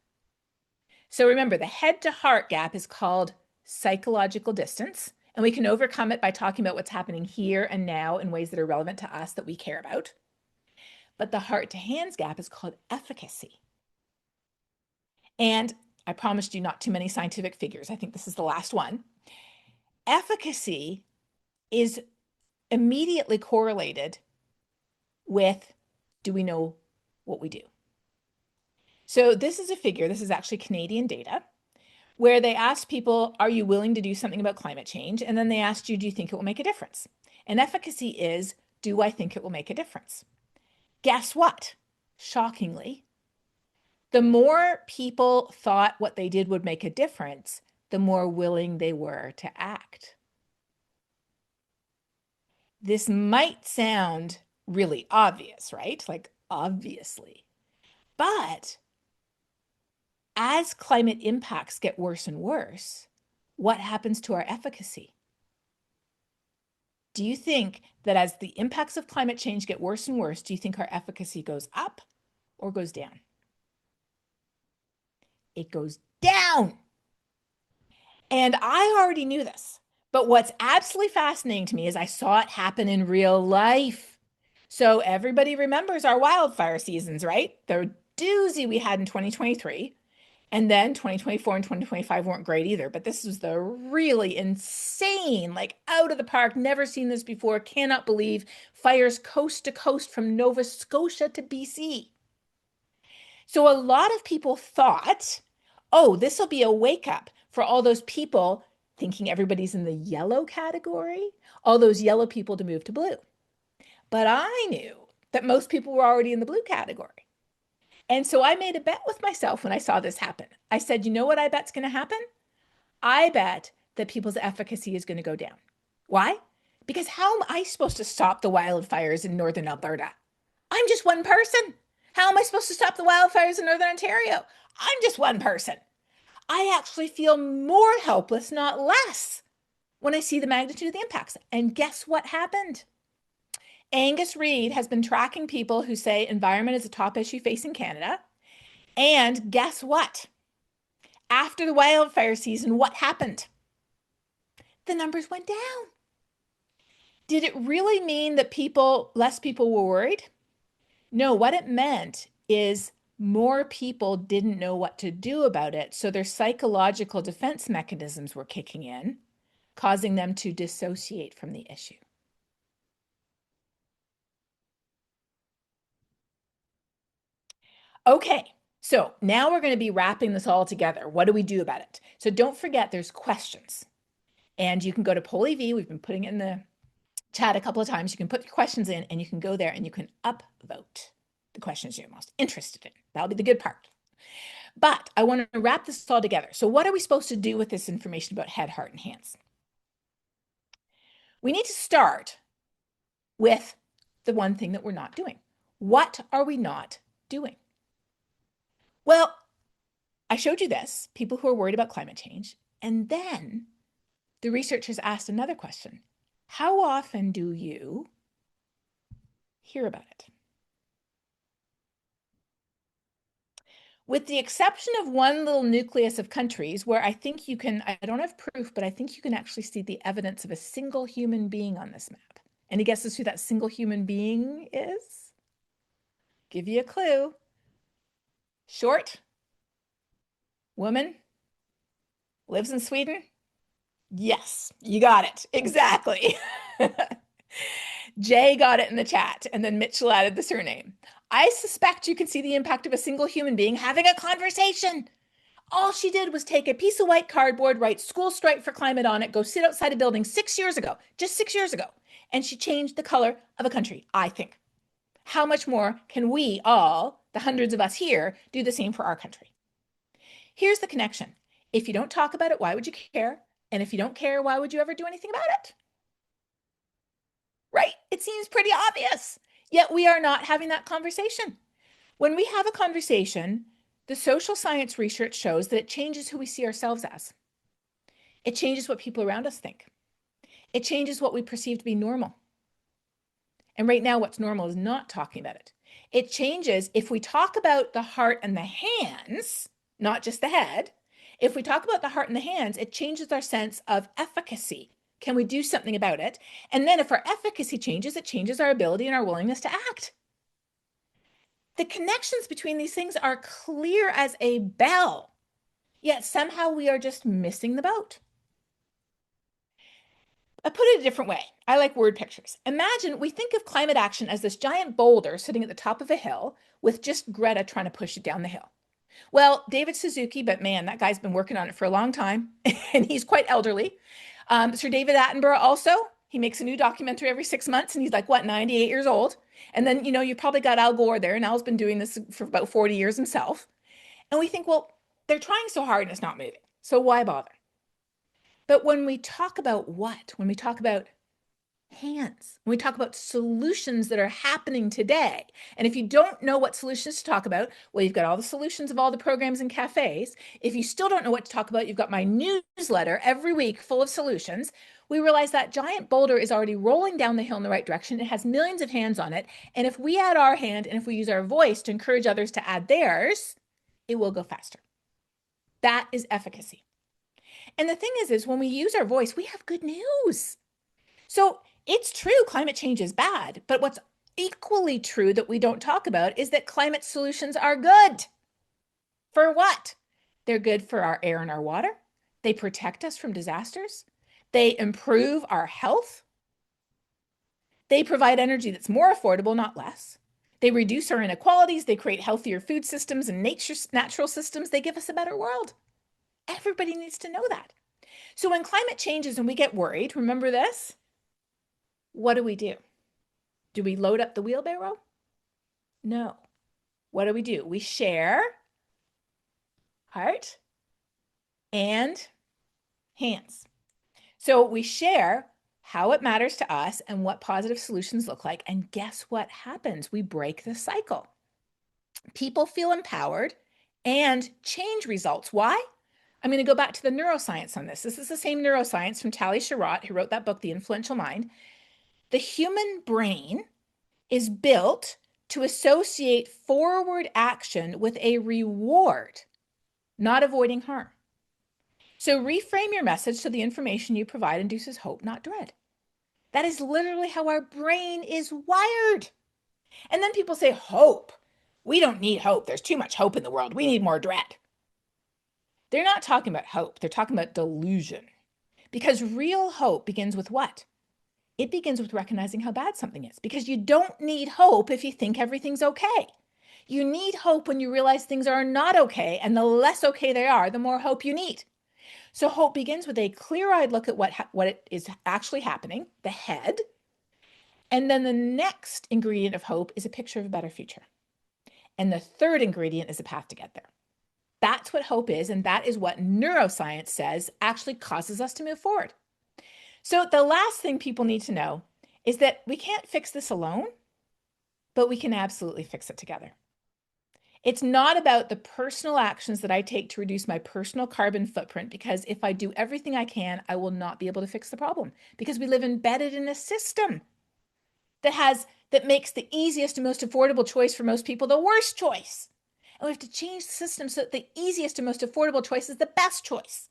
So remember, the head to heart gap is called psychological distance, and we can overcome it by talking about what's happening here and now in ways that are relevant to us that we care about. But the heart to hands gap is called efficacy. And I promised you not too many scientific figures. I think this is the last one. Efficacy is immediately correlated with, do we know what we do? So this is a figure, this is actually Canadian data, where they asked people, are you willing to do something about climate change? And then they asked you, do you think it will make a difference? And efficacy is, do I think it will make a difference? Guess what? Shockingly, the more people thought what they did would make a difference, the more willing they were to act. This might sound really obvious, right? Like, obviously. But as climate impacts get worse and worse, what happens to our efficacy? Do you think that as the impacts of climate change get worse and worse, do you think our efficacy goes up or goes down? It goes down. And I already knew this. But what's absolutely fascinating to me is I saw it happen in real life. So everybody remembers our wildfire seasons, right? The doozy we had in 2023. And then 2024 and 2025 weren't great either. But this was the really insane, like out of the park, never seen this before, cannot believe fires coast to coast from Nova Scotia to BC. So a lot of people thought, oh, this will be a wake up for all those people thinking everybody's in the yellow category, all those yellow people to move to blue. But I knew that most people were already in the blue category. And so I made a bet with myself when I saw this happen. I said, you know what I bet's going to happen? I bet that people's efficacy is going to go down. Why? Because how am I supposed to stop the wildfires in northern Alberta? I'm just one person. How am I supposed to stop the wildfires in northern Ontario? I'm just one person. I actually feel more helpless, not less, when I see the magnitude of the impacts. And guess what happened? Angus Reid has been tracking people who say environment is a top issue facing Canada. And guess what? After the wildfire season, what happened? The numbers went down. Did it really mean that less people were worried? No, what it meant is more people didn't know what to do about it. So their psychological defense mechanisms were kicking in, causing them to dissociate from the issue. Okay, so now we're going to be wrapping this all together. What do we do about it? So don't forget there's questions. And you can go to PollEV. We've been putting it in the chat a couple of times. You can put your questions in and you can go there and you can upvote the questions you're most interested in. That'll be the good part. But I want to wrap this all together. So what are we supposed to do with this information about head, heart, and hands? We need to start with the one thing that we're not doing. What are we not doing? Well, I showed you this, people who are worried about climate change. And then the researchers asked another question. How often do you hear about it? With the exception of one little nucleus of countries where I think you can, I don't have proof, but I think you can actually see the evidence of a single human being on this map. Any guesses who that single human being is? Give you a clue. Short, woman, lives in Sweden. Yes, you got it. Exactly. Jay got it in the chat, and then Mitchell added the surname. I suspect you can see the impact of a single human being having a conversation. All she did was take a piece of white cardboard, write school strike for climate on it, go sit outside a building 6 years ago, just 6 years ago, and she changed the color of a country, I think. How much more can we all, the hundreds of us here, do the same for our country? Here's the connection. If you don't talk about it, why would you care? And if you don't care, why would you ever do anything about it? Right? It seems pretty obvious. Yet we are not having that conversation. When we have a conversation, the social science research shows that it changes who we see ourselves as. It changes what people around us think. It changes what we perceive to be normal. And right now, what's normal is not talking about it. It changes if we talk about the heart and the hands, not just the head. If we talk about the heart and the hands, it changes our sense of efficacy. Can we do something about it? And then if our efficacy changes, it changes our ability and our willingness to act. The connections between these things are clear as a bell, yet somehow we are just missing the boat. I put it a different way. I like word pictures. Imagine we think of climate action as this giant boulder sitting at the top of a hill with just Greta trying to push it down the hill. Well, David Suzuki, but man, that guy's been working on it for a long time, and he's quite elderly. Sir David Attenborough also, he makes a new documentary every 6 months, and he's like, what, 98 years old? And then, you probably got Al Gore there, and Al's been doing this for about 40 years himself. And we think, well, they're trying so hard and it's not moving, so why bother? But when we talk about what? When we talk about hands, when we talk about solutions that are happening today, and if you don't know what solutions to talk about, well, you've got all the solutions of all the programs and cafes. If you still don't know what to talk about, you've got my newsletter every week full of solutions. We realize that giant boulder is already rolling down the hill in the right direction. It has millions of hands on it. And if we add our hand and if we use our voice to encourage others to add theirs, it will go faster. That is efficacy. And the thing is when we use our voice, we have good news. So it's true climate change is bad, but what's equally true that we don't talk about is that climate solutions are good. For what? They're good for our air and our water. They protect us from disasters. They improve our health. They provide energy that's more affordable, not less. They reduce our inequalities. They create healthier food systems and natural systems. They give us a better world. Everybody needs to know that. So when climate changes and we get worried, remember this? What do? Do we load up the wheelbarrow? No. What do? We share heart and hands. So we share how it matters to us and what positive solutions look like. And guess what happens? We break the cycle. People feel empowered and change results. Why? I'm going to go back to the neuroscience on this. This is the same neuroscience from Tali Sharot, who wrote that book, The Influential Mind. The human brain is built to associate forward action with a reward, not avoiding harm. So reframe your message so the information you provide induces hope, not dread. That is literally how our brain is wired. And then people say, hope. We don't need hope. There's too much hope in the world. We need more dread. They're not talking about hope. They're talking about delusion. Because real hope begins with what? It begins with recognizing how bad something is. Because you don't need hope if you think everything's okay. You need hope when you realize things are not okay. And the less okay they are, the more hope you need. So hope begins with a clear-eyed look at what is actually happening, the head. And then the next ingredient of hope is a picture of a better future. And the third ingredient is a path to get there. That's what hope is, and that is what neuroscience says actually causes us to move forward. So the last thing people need to know is that we can't fix this alone, but we can absolutely fix it together. It's not about the personal actions that I take to reduce my personal carbon footprint, because if I do everything I can, I will not be able to fix the problem, because we live embedded in a system that makes the easiest and most affordable choice for most people the worst choice. And we have to change the system so that the easiest and most affordable choice is the best choice.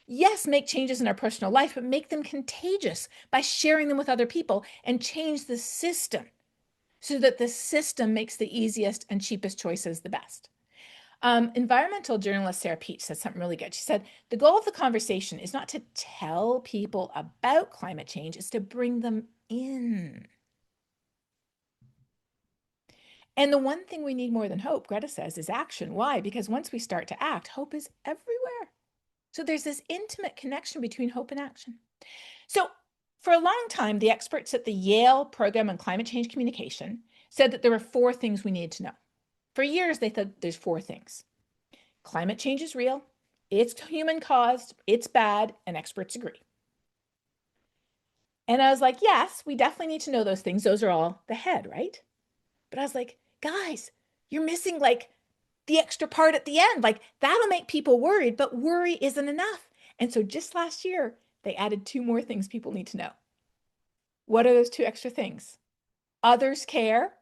Yes, make changes in our personal life, but make them contagious by sharing them with other people, and change the system so that the system makes the easiest and cheapest choices the best. Environmental journalist Sarah Peach said something really good. She said, the goal of the conversation is not to tell people about climate change, it's to bring them in. And the one thing we need more than hope, Greta says, is action. Why? Because once we start to act, hope is everywhere. So there's this intimate connection between hope and action. So for a long time, the experts at the Yale Program on Climate Change Communication said that there were 4 things we needed to know. For years, they thought there's 4 things. Climate change is real, it's human caused, it's bad, and experts agree. And I was like, yes, we definitely need to know those things. Those are all the head, right? But I was like, guys, you're missing like the extra part at the end. Like that'll make people worried, but worry isn't enough. And so just last year, they added 2 more things people need to know. What are those 2 extra things? Others care,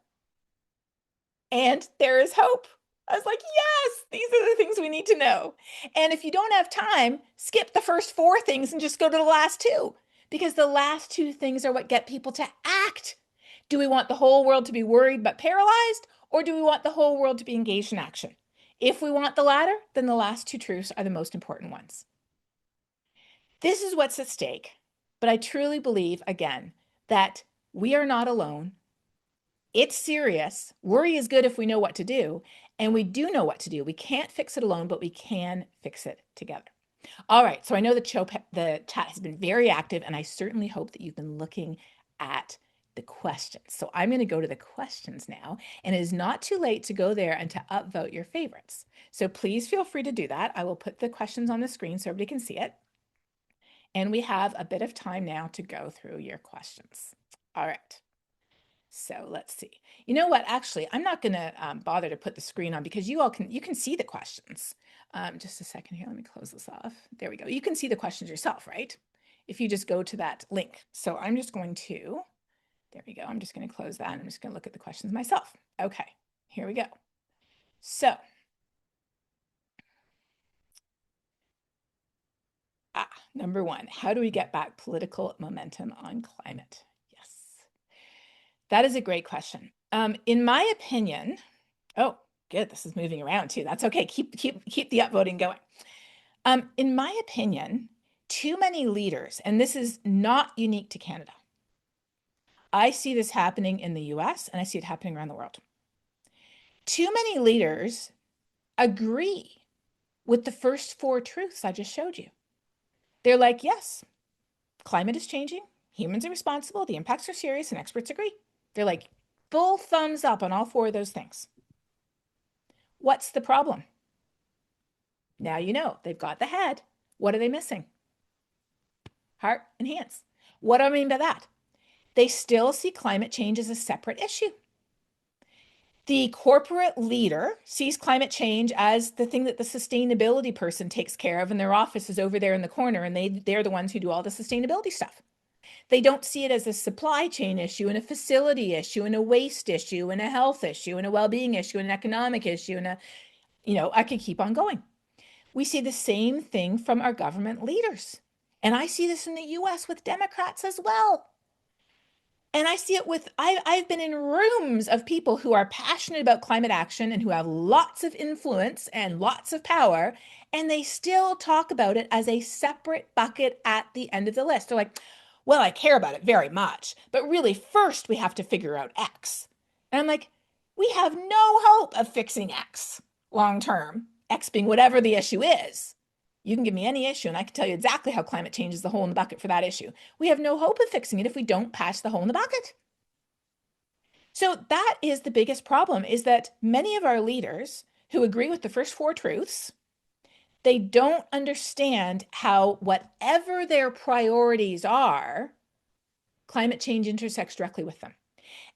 and there is hope. I was like, yes, these are the things we need to know. And if you don't have time, skip the first 4 things and just go to the last 2, because the last 2 things are what get people to act. Do we want the whole world to be worried but paralyzed, or do we want the whole world to be engaged in action? If we want the latter, then the last 2 truths are the most important ones. This is what's at stake, but I truly believe, again, that we are not alone. It's serious. Worry is good if we know what to do, and we do know what to do. We can't fix it alone, but we can fix it together. All right, so I know the chat has been very active, and I certainly hope that you've been looking at the questions. So I'm going to go to the questions now, and it is not too late to go there and to upvote your favorites. So please feel free to do that. I will put the questions on the screen so everybody can see it. And we have a bit of time now to go through your questions. All right. So let's see. You know what? Actually, I'm not going to bother to put the screen on because you can see the questions. Just a second here. Let me close this off. There we go. You can see the questions yourself, right? If you just go to that link. So I'm just going to, there we go. I'm just going to close that. I'm just going to look at the questions myself. Okay, here we go. So, number 1, how do we get back political momentum on climate? Yes. That is a great question. In my opinion, oh, good, this is moving around too. That's okay. Keep the upvoting going. In my opinion, too many leaders, and this is not unique to Canada. I see this happening in the US and I see it happening around the world. Too many leaders agree with the first 4 truths I just showed you. They're like, yes, climate is changing, humans are responsible, the impacts are serious, and experts agree. They're like, full thumbs up on all 4 of those things. What's the problem? Now you know, they've got the head. What are they missing? Heart and hands. What do I mean by that? They still see climate change as a separate issue. The corporate leader sees climate change as the thing that the sustainability person takes care of, and their office is over there in the corner, and they're the ones who do all the sustainability stuff. They don't see it as a supply chain issue, and a facility issue, and a waste issue, and a health issue, and a well-being issue, and an economic issue, and I could keep on going. We see the same thing from our government leaders. And I see this in the US with Democrats as well. And I see it with, I've been in rooms of people who are passionate about climate action and who have lots of influence and lots of power, and they still talk about it as a separate bucket at the end of the list. They're like, well, I care about it very much, but really first we have to figure out X. And I'm like, we have no hope of fixing X long term, X being whatever the issue is. You can give me any issue and I can tell you exactly how climate change is the hole in the bucket for that issue. We have no hope of fixing it if we don't patch the hole in the bucket. So that is the biggest problem, is that many of our leaders who agree with the first 4 truths, they don't understand how whatever their priorities are, climate change intersects directly with them.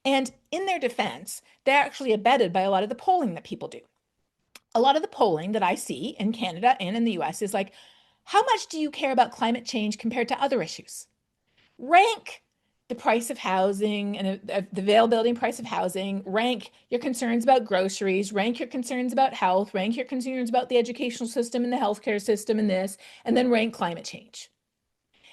And in their defense, they're actually abetted by a lot of the polling that people do. A lot of the polling that I see in Canada and in the US is like, how much do you care about climate change compared to other issues? Rank the price of housing and the availability and price of housing, rank your concerns about groceries, rank your concerns about health, rank your concerns about the educational system and the healthcare system and this, and then rank climate change.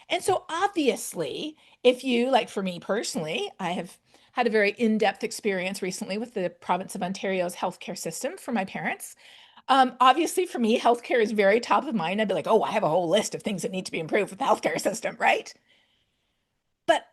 And so obviously, if you, like for me personally, I have had a very in-depth experience recently with the province of Ontario's healthcare system for my parents. Obviously, for me, healthcare is very top of mind. I'd be like, oh, I have a whole list of things that need to be improved with the healthcare system, right? But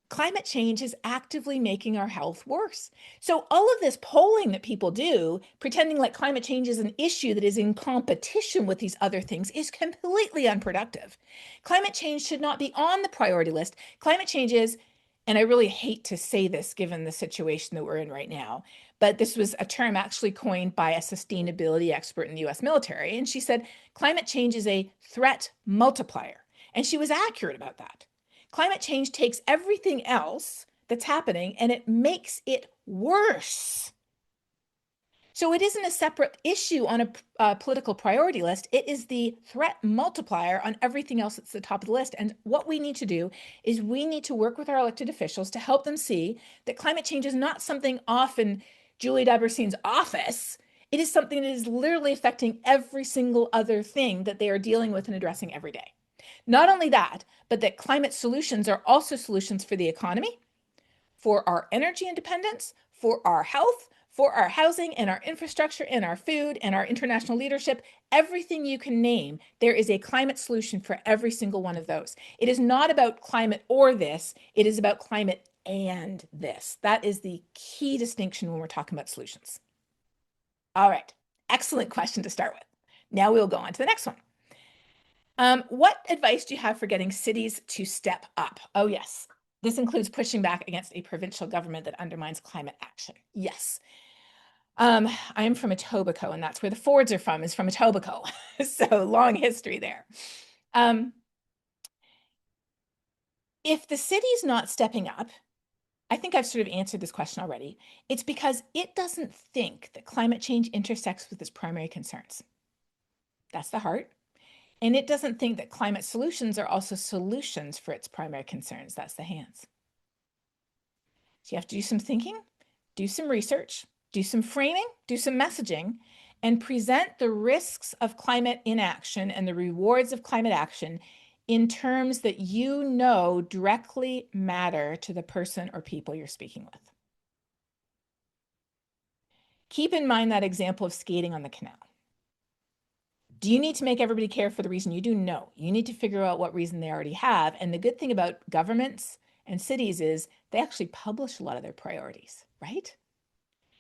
climate change is actively making our health worse. So all of this polling that people do, pretending like climate change is an issue that is in competition with these other things, is completely unproductive. Climate change should not be on the priority list. Climate change is, and I really hate to say this given the situation that we're in right now, but this was a term actually coined by a sustainability expert in the US military. And she said, climate change is a threat multiplier. And she was accurate about that. Climate change takes everything else that's happening and it makes it worse. So it isn't a separate issue on a political priority list. It is the threat multiplier on everything else that's the top of the list. And what we need to do is we need to work with our elected officials to help them see that climate change is not something off in Julie Daberstein's office. It is something that is literally affecting every single other thing that they are dealing with and addressing every day. Not only that, but that climate solutions are also solutions for the economy, for our energy independence, for our health, for our housing and our infrastructure and our food and our international leadership. Everything you can name, there is a climate solution for every single one of those. It is not about climate or this, it is about climate and this. That is the key distinction when we're talking about solutions. All right, excellent question to start with. Now we'll go on to the next one. What advice do you have for getting cities to step up? Oh, yes. This includes pushing back against a provincial government that undermines climate action. Yes. I am from Etobicoke, and that's where the Fords are from, is from Etobicoke. So long history there. If the city's not stepping up, I think I've sort of answered this question already. It's because it doesn't think that climate change intersects with its primary concerns. That's the heart. And it doesn't think that climate solutions are also solutions for its primary concerns. That's the hands. So you have to do some thinking, do some research, do some framing, do some messaging, and present the risks of climate inaction and the rewards of climate action in terms that you know directly matter to the person or people you're speaking with. Keep in mind that example of skating on the canal. Do you need to make everybody care for the reason you do? No. You need to figure out what reason they already have. And the good thing about governments and cities is they actually publish a lot of their priorities, right?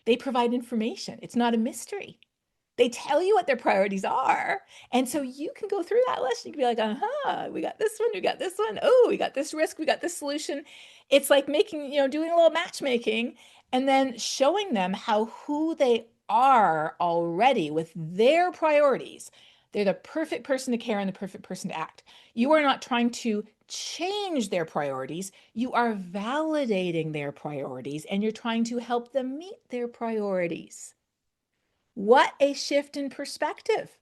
They provide information. It's not a mystery. They tell you what their priorities are. And so you can go through that list. You can be like, we got this one, we got this one. Oh, we got this risk, we got this solution. It's like making, doing a little matchmaking and then showing them who they are already with their priorities. They're the perfect person to care and the perfect person to act. You are not trying to change their priorities. You are validating their priorities and you're trying to help them meet their priorities. What a shift in perspective.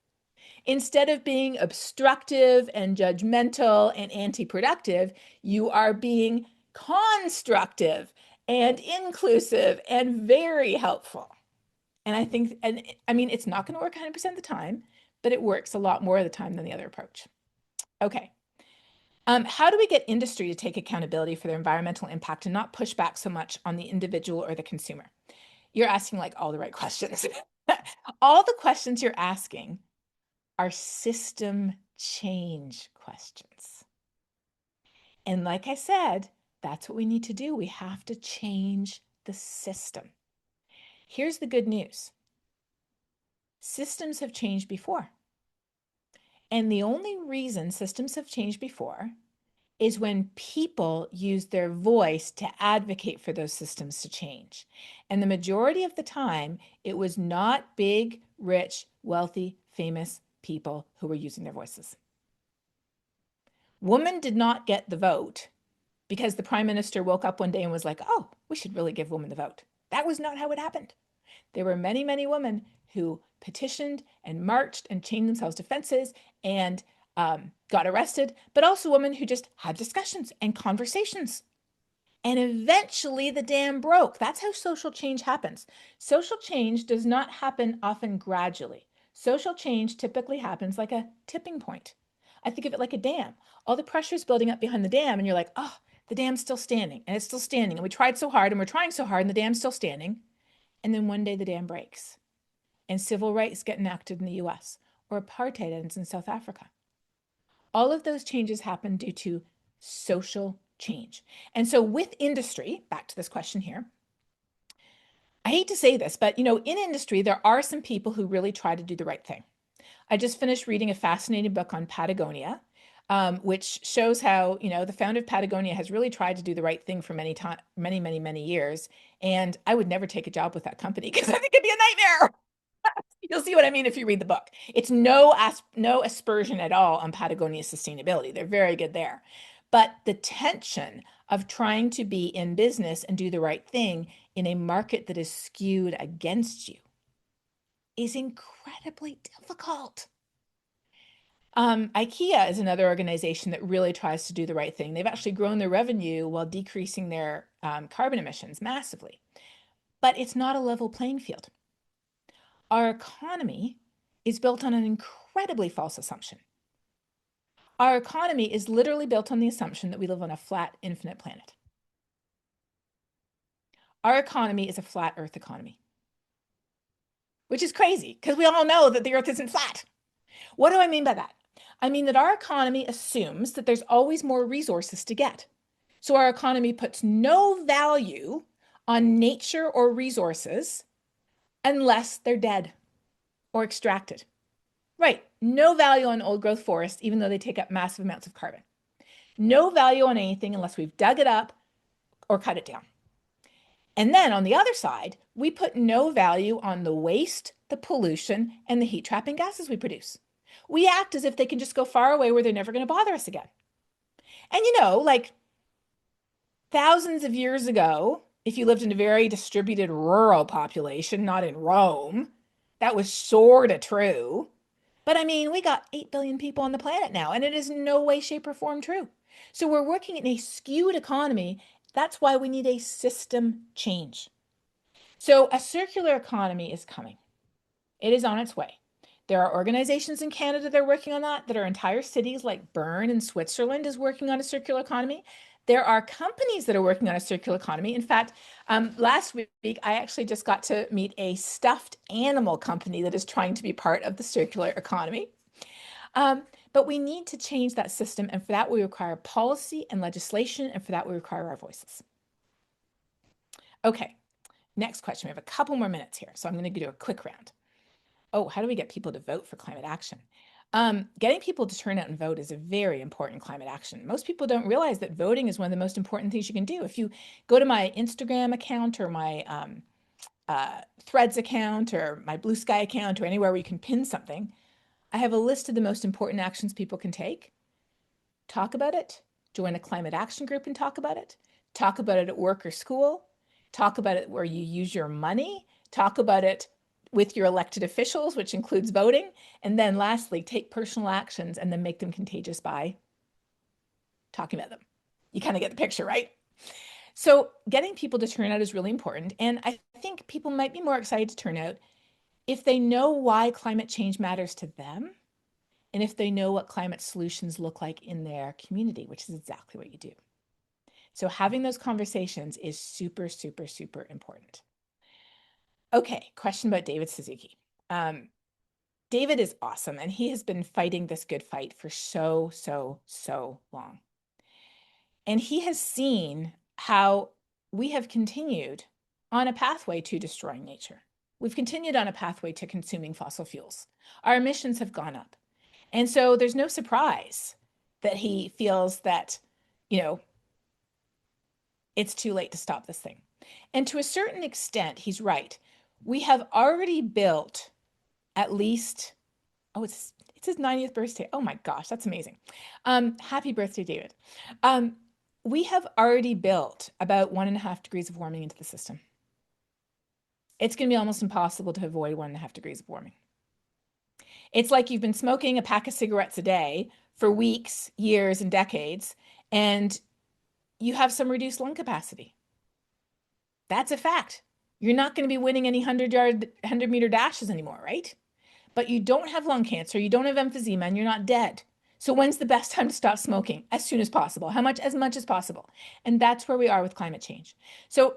Instead of being obstructive and judgmental and anti-productive, you are being constructive and inclusive and very helpful. And I mean, it's not going to work 100% of the time, but it works a lot more of the time than the other approach. Okay. How do we get industry to take accountability for their environmental impact and not push back so much on the individual or the consumer? You're asking like all the right questions. All the questions you're asking are system change questions. And like I said, that's what we need to do. We have to change the system. Here's the good news. Systems have changed before. And the only reason systems have changed before is when people use their voice to advocate for those systems to change. And the majority of the time, it was not big, rich, wealthy, famous people who were using their voices. Women did not get the vote because the prime minister woke up one day and was like, oh, we should really give women the vote. That was not how it happened. There were many, many women who petitioned and marched and chained themselves to fences and got arrested, but also women who just had discussions and conversations. And eventually the dam broke. That's how social change happens. Social change does not happen often gradually. Social change typically happens like a tipping point. I think of it like a dam. All the pressure is building up behind the dam and you're like, oh, the dam's still standing and it's still standing. And we tried so hard and we're trying so hard and the dam's still standing. And then one day the dam breaks. and civil rights get enacted in the US, or apartheid ends in South Africa. All of those changes happen due to social change. And so with industry, back to this question here, I hate to say this, but in industry, there are some people who really try to do the right thing. I just finished reading a fascinating book on Patagonia, which shows how, the founder of Patagonia has really tried to do the right thing for many years. And I would never take a job with that company because I think it'd be a nightmare. You'll see what I mean if you read the book. It's no aspersion at all on Patagonia's sustainability. They're very good there. But the tension of trying to be in business and do the right thing in a market that is skewed against you is incredibly difficult. IKEA is another organization that really tries to do the right thing. They've actually grown their revenue while decreasing their carbon emissions massively. But it's not a level playing field. Our economy is built on an incredibly false assumption. Our economy is literally built on the assumption that we live on a flat, infinite planet. Our economy is a flat Earth economy, which is crazy because we all know that the Earth isn't flat. What do I mean by that? I mean that our economy assumes that there's always more resources to get. So our economy puts no value on nature or resources unless they're dead or extracted. Right, no value on old growth forests, even though they take up massive amounts of carbon. No value on anything unless we've dug it up or cut it down. And then on the other side, we put no value on the waste, the pollution, and the heat trapping gases we produce. We act as if they can just go far away where they're never going to bother us again. And like thousands of years ago, if you lived in a very distributed rural population, not in Rome, that was sort of true. But I mean, we got 8 billion people on the planet now, and it is no way, shape, or form true. So we're working in a skewed economy. That's why we need a system change. So a circular economy is coming. It is on its way. There are organizations in Canada that are working on that. There are entire cities like Bern in Switzerland is working on a circular economy. There are companies that are working on a circular economy. In fact, last week, I actually just got to meet a stuffed animal company that is trying to be part of the circular economy. But we need to change that system. And for that, we require policy and legislation. And for that, we require our voices. Okay, next question. We have a couple more minutes here. So I'm going to do a quick round. Oh, how do we get people to vote for climate action? Getting people to turn out and vote is a very important climate action. Most people don't realize that voting is one of the most important things you can do. If you go to my Instagram account or my Threads account or my Blue Sky account or anywhere where you can pin something, I have a list of the most important actions people can take. Talk about it, join a climate action group and talk about it at work or school, talk about it where you use your money, talk about it with your elected officials, which includes voting. And then lastly, take personal actions and then make them contagious by talking about them. You kind of get the picture, right? So getting people to turn out is really important. And I think people might be more excited to turn out if they know why climate change matters to them and if they know what climate solutions look like in their community, which is exactly what you do. So having those conversations is super, super, super important. Okay, question about David Suzuki. David is awesome, and he has been fighting this good fight for so long. And he has seen how we have continued on a pathway to destroying nature. We've continued on a pathway to consuming fossil fuels. Our emissions have gone up. And so there's no surprise that he feels that, it's too late to stop this thing. And to a certain extent, he's right. We have already built at least, it's his 90th birthday. Oh my gosh, that's amazing. Happy birthday, David. We have already built about 1.5 degrees of warming into the system. It's going to be almost impossible to avoid 1.5 degrees of warming. It's like you've been smoking a pack of cigarettes a day for weeks, years, and decades, and you have some reduced lung capacity. That's a fact. You're not going to be winning any 100-meter dashes anymore, right? But you don't have lung cancer, you don't have emphysema, and you're not dead. So when's the best time to stop smoking? As soon as possible. How much? As much as possible. And that's where we are with climate change. So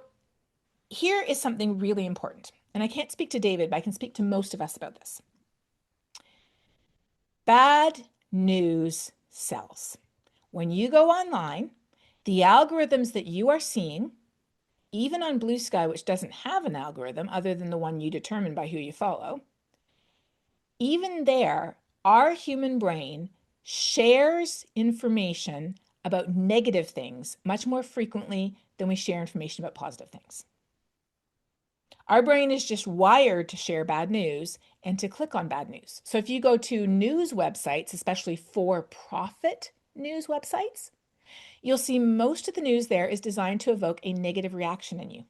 here is something really important. and I can't speak to David, but I can speak to most of us about this. Bad news sells. When you go online, the algorithms that you are seeing, even on Blue Sky, which doesn't have an algorithm other than the one you determine by who you follow, even there, our human brain shares information about negative things much more frequently than we share information about positive things. Our brain is just wired to share bad news and to click on bad news. So if you go to news websites, especially for-profit news websites, you'll see most of the news there is designed to evoke a negative reaction in you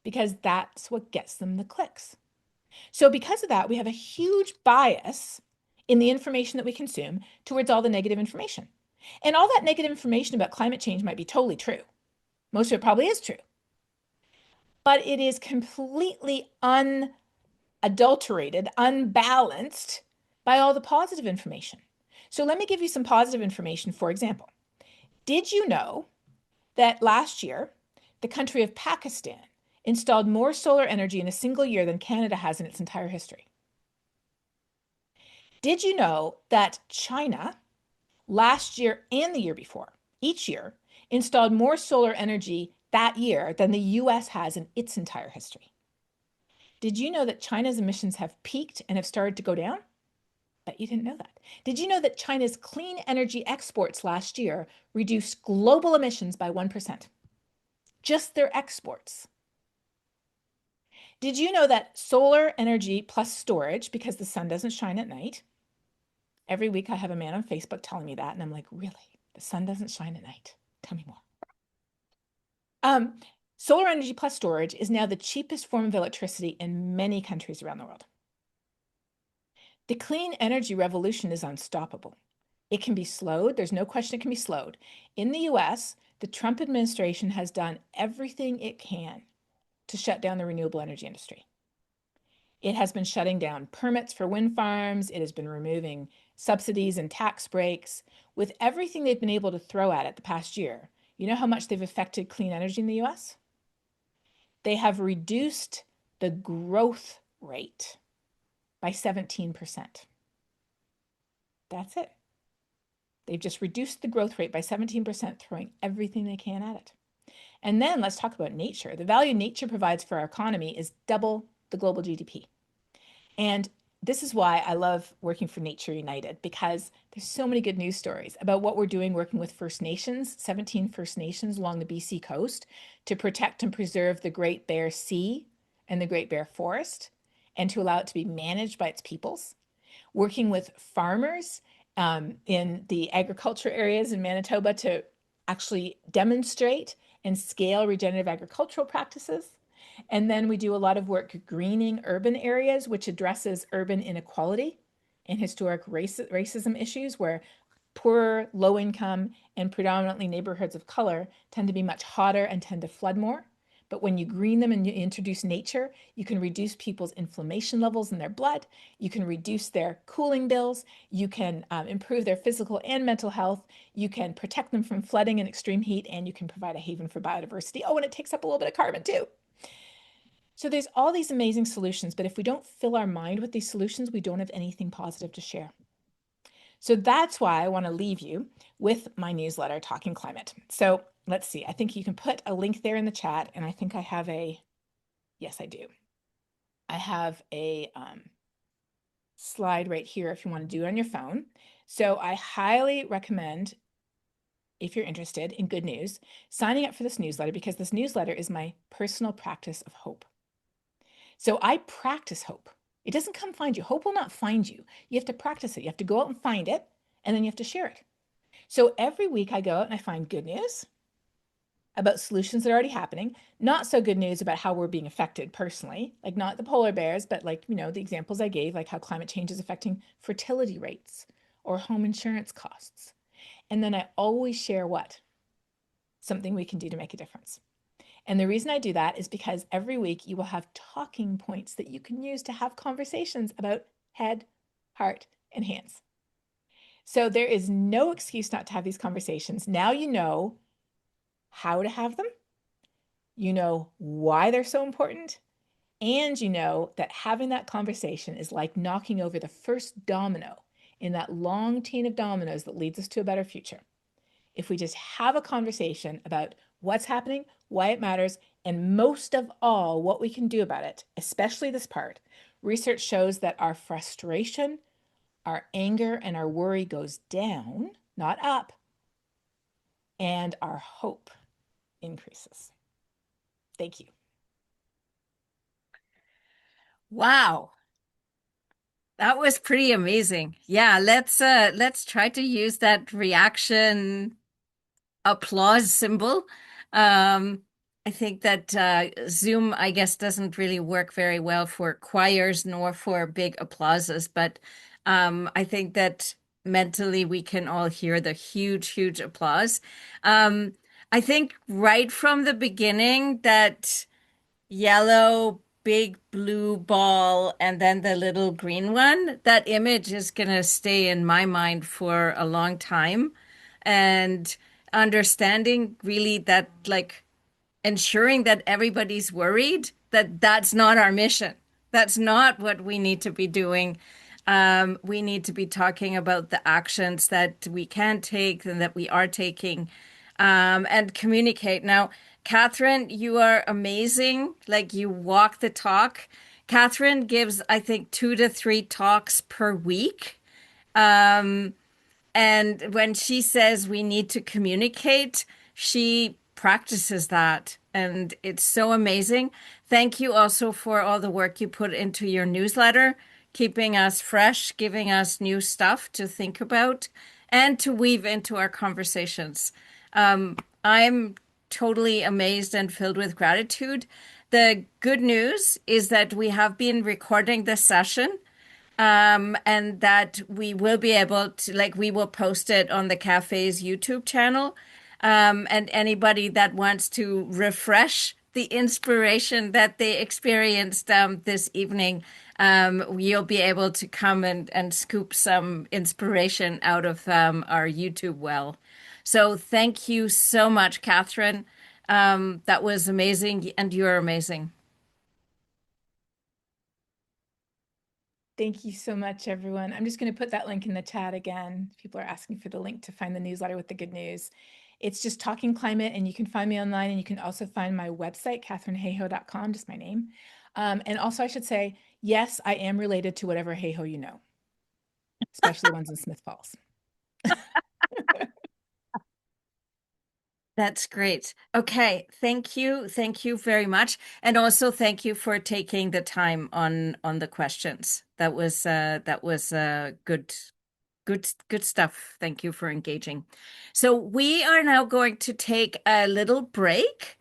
because that's what gets them the clicks. So because of that, we have a huge bias in the information that we consume towards all the negative information. And all that negative information about climate change might be totally true. Most of it probably is true. But it is completely unadulterated, unbalanced by all the positive information. So let me give you some positive information. For example, did you know that last year, the country of Pakistan installed more solar energy in a single year than Canada has in its entire history? Did you know that China last year and the year before, each year, installed more solar energy that year than the US has in its entire history? Did you know that China's emissions have peaked and have started to go down? Bet you didn't know that. Did you know that China's clean energy exports last year reduced global emissions by 1%? Just their exports. Did you know that solar energy plus storage, because the sun doesn't shine at night, every week I have a man on Facebook telling me that, and I'm like, really? The sun doesn't shine at night? Tell me more. Solar energy plus storage is now the cheapest form of electricity in many countries around the world. The clean energy revolution is unstoppable. It can be slowed. There's no question it can be slowed. In the US, the Trump administration has done everything it can to shut down the renewable energy industry. It has been shutting down permits for wind farms. It has been removing subsidies and tax breaks. With everything they've been able to throw at it the past year, you know how much they've affected clean energy in the US? They have reduced the growth rate by 17%. That's it. They've just reduced the growth rate by 17%, throwing everything they can at it. And then let's talk about nature. The value nature provides for our economy is double the global GDP. And this is why I love working for Nature United, because there's so many good news stories about what we're doing working with First Nations, 17 First Nations along the BC coast, to protect and preserve the Great Bear Sea and the Great Bear Forest, and to allow it to be managed by its peoples. Working with farmers in the agriculture areas in Manitoba to actually demonstrate and scale regenerative agricultural practices. And then we do a lot of work greening urban areas, which addresses urban inequality and historic racism issues where poorer, low income, and predominantly neighborhoods of color tend to be much hotter and tend to flood more. But when you green them and you introduce nature, you can reduce people's inflammation levels in their blood. You can reduce their cooling bills. You can improve their physical and mental health. You can protect them from flooding and extreme heat, and you can provide a haven for biodiversity. Oh, and it takes up a little bit of carbon too. So there's all these amazing solutions, but if we don't fill our mind with these solutions, we don't have anything positive to share. So that's why I want to leave you with my newsletter, Talking Climate. So let's see. I think you can put a link there in the chat, and I think I have yes, I do. I have a slide right here if you want to do it on your phone. So I highly recommend, if you're interested in good news, signing up for this newsletter, because this newsletter is my personal practice of hope. So I practice hope. It doesn't come find you. Hope will not find you. You have to practice it. You have to go out and find it, and then you have to share it. So every week I go out and I find good news about solutions that are already happening, not so good news about how we're being affected personally, like not the polar bears, but like, the examples I gave, like how climate change is affecting fertility rates or home insurance costs. And then I always share what? Something we can do to make a difference. And the reason I do that is because every week you will have talking points that you can use to have conversations about head, heart, and hands. So there is no excuse not to have these conversations. Now you know how to have them. You know why they're so important. And you know that having that conversation is like knocking over the first domino in that long chain of dominoes that leads us to a better future. If we just have a conversation about what's happening, why it matters, and most of all, what we can do about it, especially this part, research shows that our frustration, our anger, and our worry goes down, not up, and our hope increases. Thank you. Wow. That was pretty amazing. Yeah, let's try to use that reaction applause symbol. Um, I think that Zoom, I guess, doesn't really work very well for choirs nor for big applauses, but I think that mentally we can all hear the huge, huge applause. Um, I think right from the beginning that yellow big blue ball and then the little green one, that image is going to stay in my mind for a long time. And understanding really that, like, ensuring that everybody's worried, that that's not our mission. That's not what we need to be doing. We need to be talking about the actions that we can take and that we are taking, and communicate. Now, Katharine, you are amazing. Like, you walk the talk. Katharine gives, I think, 2 to 3 talks per week. Um, and when she says we need to communicate, she practices that. And it's so amazing. Thank you also for all the work you put into your newsletter, keeping us fresh, giving us new stuff to think about and to weave into our conversations. I'm totally amazed and filled with gratitude. The good news is that we have been recording this session, and that we will be able to, like, we will post it on the cafe's YouTube channel. And anybody that wants to refresh the inspiration that they experienced this evening, you'll be able to come and scoop some inspiration out of our YouTube well. So thank you so much, Katharine. That was amazing, and you're amazing. Thank you so much, everyone. I'm just going to put that link in the chat again. People are asking for the link to find the newsletter with the good news. It's just Talking Climate, and you can find me online, and you can also find my website, katharineHayhoe.com, just my name. And also, I should say, yes, I am related to whatever Hayhoe you know, especially the ones in Smith Falls. That's great. Okay, thank you. Thank you very much. And also thank you for taking the time on the questions. That was good stuff. Thank you for engaging. So we are now going to take a little break.